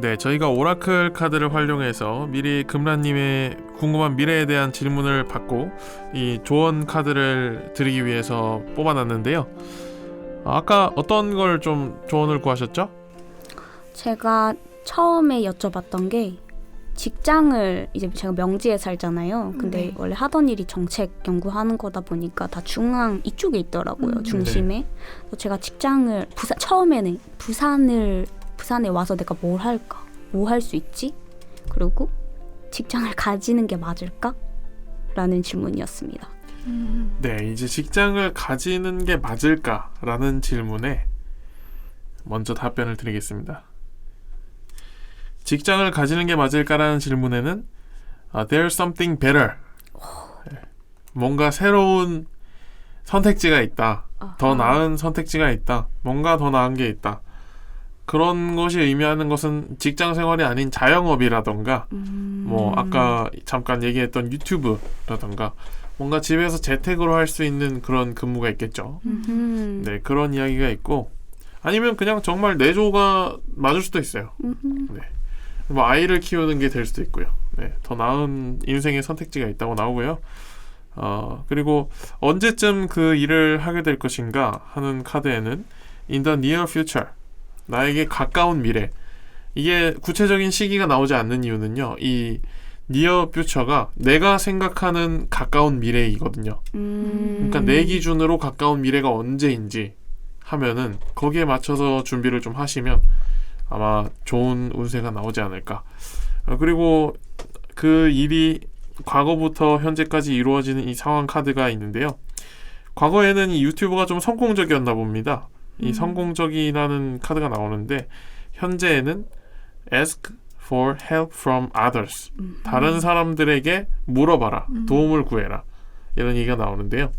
네, 저희가 오라클 카드를 활용해서 미리 금란님의 궁금한 미래에 대한 질문을 받고 이 조언 카드를 드리기 위해서 뽑아놨는데요. 아까 어떤 걸 좀 조언을 구하셨죠? 제가 처음에 여쭤봤던 게 직장을 이제 제가 명지에 살잖아요. 근데 네. 원래 하던 일이 정책 연구하는 거다 보니까 다 중앙 이쪽에 있더라고요. 중심에. 그래서 제가 직장을 처음에는 부산에 와서 내가 뭘 할까? 뭐 할 수 있지? 그리고 직장을 가지는 게 맞을까? 라는 질문이었습니다. 네, 이제 직장을 가지는 게 맞을까라는 질문에 먼저 답변을 드리겠습니다. 직장을 가지는 게 맞을까라는 질문에는 There's something better. 뭔가 새로운 선택지가 있다. 더 나은 선택지가 있다. 뭔가 더 나은 게 있다. 그런 것이 의미하는 것은 직장 생활이 아닌 자영업이라던가 뭐 아까 잠깐 얘기했던 유튜브라던가 뭔가 집에서 재택으로 할 수 있는 그런 근무가 있겠죠. 네, 그런 이야기가 있고 아니면 그냥 정말 내조가 맞을 수도 있어요. 네. 뭐 아이를 키우는 게 될 수도 있고요. 네, 더 나은 인생의 선택지가 있다고 나오고요. 그리고 언제쯤 그 일을 하게 될 것인가 하는 카드에는 In the near future, 나에게 가까운 미래. 이게 구체적인 시기가 나오지 않는 이유는요. 이 near future가 내가 생각하는 가까운 미래이거든요. 그러니까 내 기준으로 가까운 미래가 언제인지 하면은 거기에 맞춰서 준비를 좀 하시면 아마 좋은 운세가 나오지 않을까. 그리고 그 일이 과거부터 현재까지 이루어지는 이 상황 카드가 있는데요. 과거에는 이 유튜브가 좀 성공적이었나 봅니다. 이 성공적이라는 카드가 나오는데 현재에는 ask for help from others. 다른 사람들에게 물어봐라. 도움을 구해라. 이런 얘기가 나오는데요.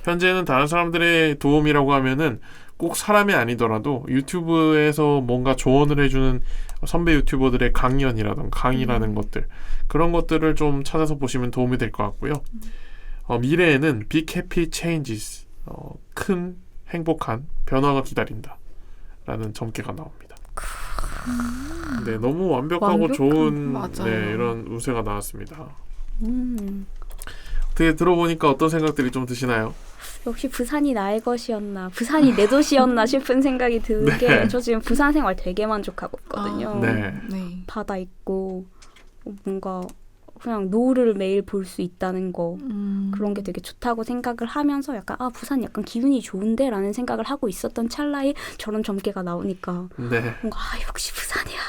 현재는 다른 사람들의 도움이라고 하면은 꼭 사람이 아니더라도 유튜브에서 뭔가 조언을 해주는 선배 유튜버들의 강의라는 것들, 그런 것들을 좀 찾아서 보시면 도움이 될 것 같고요. 미래에는 big happy changes, 큰 행복한 변화가 기다린다 라는 점괘가 나옵니다. 네, 너무 완벽하고 좋은 네, 이런 운세가 나왔습니다. 어떻게 들어보니까 어떤 생각들이 좀 드시나요? 역시 부산이 나의 것이었나, 부산이 내 도시였나 싶은 생각이 드는 게 저 지금 부산 생활 되게 만족하고 있거든요. 네. 바다 있고 뭔가 그냥 노을을 매일 볼 수 있다는 거 그런 게 되게 좋다고 생각을 하면서 약간 부산 약간 기분이 좋은데 라는 생각을 하고 있었던 찰나에 저런 점괘가 나오니까 네. 뭔가 역시 부산이야.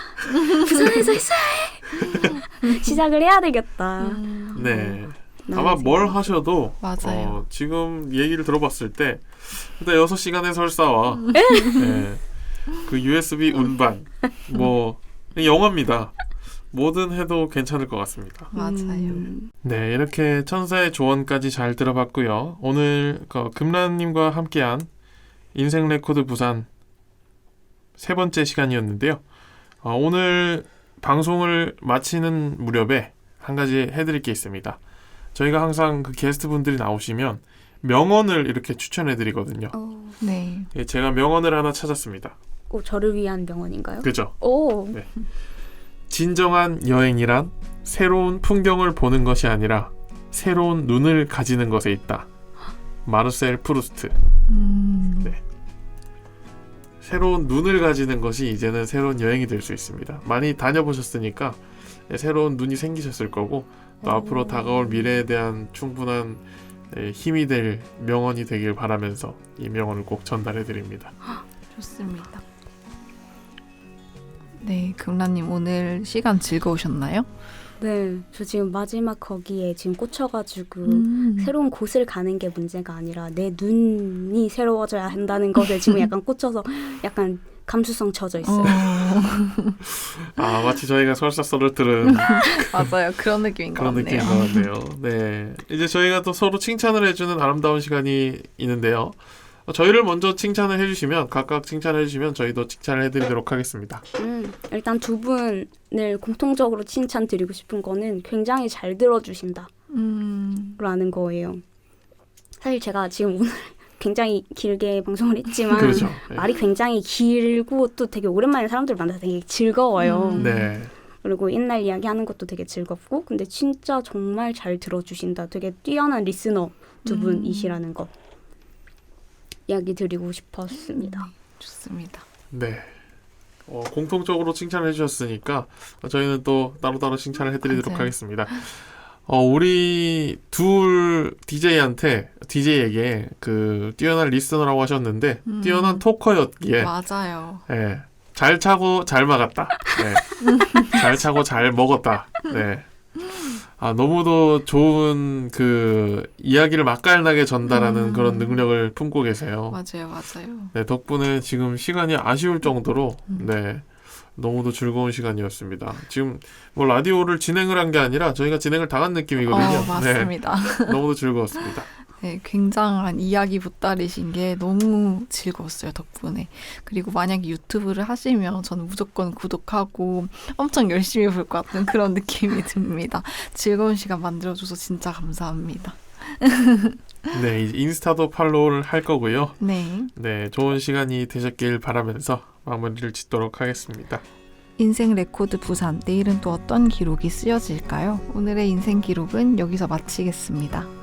부산에서 있어야 해. 시작을 해야 되겠다. 네. 라는 아마 뭘 생각. 하셔도 맞아요. 지금 얘기를 들어봤을 때 일단 6시간의 설사와 네, 그 USB 운반 뭐 영화입니다. 뭐든 해도 괜찮을 것 같습니다. 맞아요. 네, 이렇게 천사의 조언까지 잘 들어봤고요. 오늘 금란님과 함께한 인생 레코드 부산 세 번째 시간이었는데요. 오늘 방송을 마치는 무렵에 한 가지 해드릴 게 있습니다. 저희가 항상 그 게스트분들이 나오시면 명언을 이렇게 추천해드리거든요. 네. 예, 제가 명언을 하나 찾았습니다. 저를 위한 명언인가요? 그죠? 오. 네. 진정한 여행이란 새로운 풍경을 보는 것이 아니라 새로운 눈을 가지는 것에 있다. 마르셀 프루스트. 네. 새로운 눈을 가지는 것이 이제는 새로운 여행이 될 수 있습니다. 많이 다녀보셨으니까 새로운 눈이 생기셨을 거고 또 앞으로 다가올 미래에 대한 충분한 힘이 될 명언이 되길 바라면서 이 명언을 꼭 전달해 드립니다. 좋습니다. 네, 금라님 오늘 시간 즐거우셨나요? 네, 저 지금 마지막 거기에 지금 꽂혀가지고 새로운 곳을 가는 게 문제가 아니라 내 눈이 새로워져야 한다는 것에 지금 약간 꽂혀서 약간 감수성 젖어 있어요. 마치 저희가 설사설을 들은 맞아요. 그런 느낌인 것 그런 같네요. 느낌인 것 같네요. 네, 이제 저희가 또 서로 칭찬을 해주는 아름다운 시간이 있는데요. 저희를 먼저 칭찬을 해주시면 각각 칭찬을 해주시면 저희도 칭찬을 해드리도록 하겠습니다. 일단 두 분을 공통적으로 칭찬드리고 싶은 거는 굉장히 잘 들어주신다 라는 거예요. 사실 제가 지금 오늘 굉장히 길게 방송을 했지만 그렇죠. 네. 말이 굉장히 길고 또 되게 오랜만에 사람들 만나서 되게 즐거워요. 네. 그리고 옛날 이야기하는 것도 되게 즐겁고 근데 진짜 정말 잘 들어주신다. 되게 뛰어난 리스너 두 분이시라는 거 이야기 드리고 싶었습니다. 좋습니다. 네. 공통적으로 칭찬을 해주셨으니까 저희는 또 따로따로 칭찬을 해드리도록 맞아요. 하겠습니다. 우리 둘 DJ에게 그 뛰어난 리스너라고 하셨는데 뛰어난 토커였기에 맞아요. 네, 잘 차고 잘 막았다. 네. 잘 차고 잘 먹었다. 네. 너무도 좋은 그 이야기를 맛깔나게 전달하는 그런 능력을 품고 계세요. 맞아요. 네, 덕분에 지금 시간이 아쉬울 정도로 네, 너무도 즐거운 시간이었습니다. 지금 뭐 라디오를 진행을 한 게 아니라 저희가 진행을 당한 느낌이거든요. 맞습니다. 네, 너무도 즐거웠습니다. 네, 굉장한 이야기 보따리신 게 너무 즐거웠어요, 덕분에. 그리고 만약에 유튜브를 하시면 저는 무조건 구독하고 엄청 열심히 볼 것 같은 그런 느낌이 듭니다. 즐거운 시간 만들어줘서 진짜 감사합니다. 네, 이제 인스타도 팔로우를 할 거고요. 네. 네, 좋은 시간이 되셨길 바라면서 마무리를 짓도록 하겠습니다. 인생 레코드 부산, 내일은 또 어떤 기록이 쓰여질까요? 오늘의 인생 기록은 여기서 마치겠습니다.